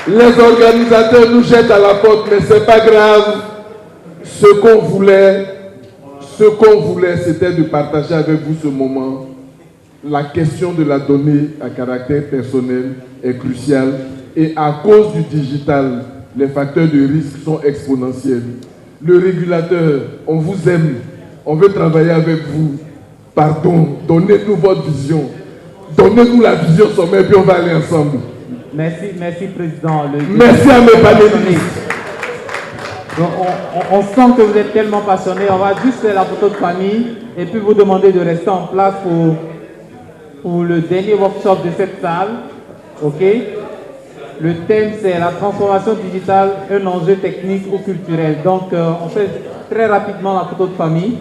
Les organisateurs nous jettent à la porte, mais ce n'est pas grave. Ce qu'on voulait, c'était de partager avec vous ce moment. La question de la donnée à caractère personnel est cruciale. Et à cause du digital, les facteurs de risque sont exponentiels. Le régulateur, on vous aime, on veut travailler avec vous. Pardon, donnez-nous votre vision. Donnez-nous la vision sommet, puis on va aller ensemble. Merci Président. Merci à mes panélistes. On sent que vous êtes tellement passionné. On va juste faire la photo de famille et puis vous demander de rester en place pour le dernier workshop de cette salle. OK? Le thème, c'est la transformation digitale, un enjeu technique ou culturel. Donc, on fait très rapidement la photo de famille.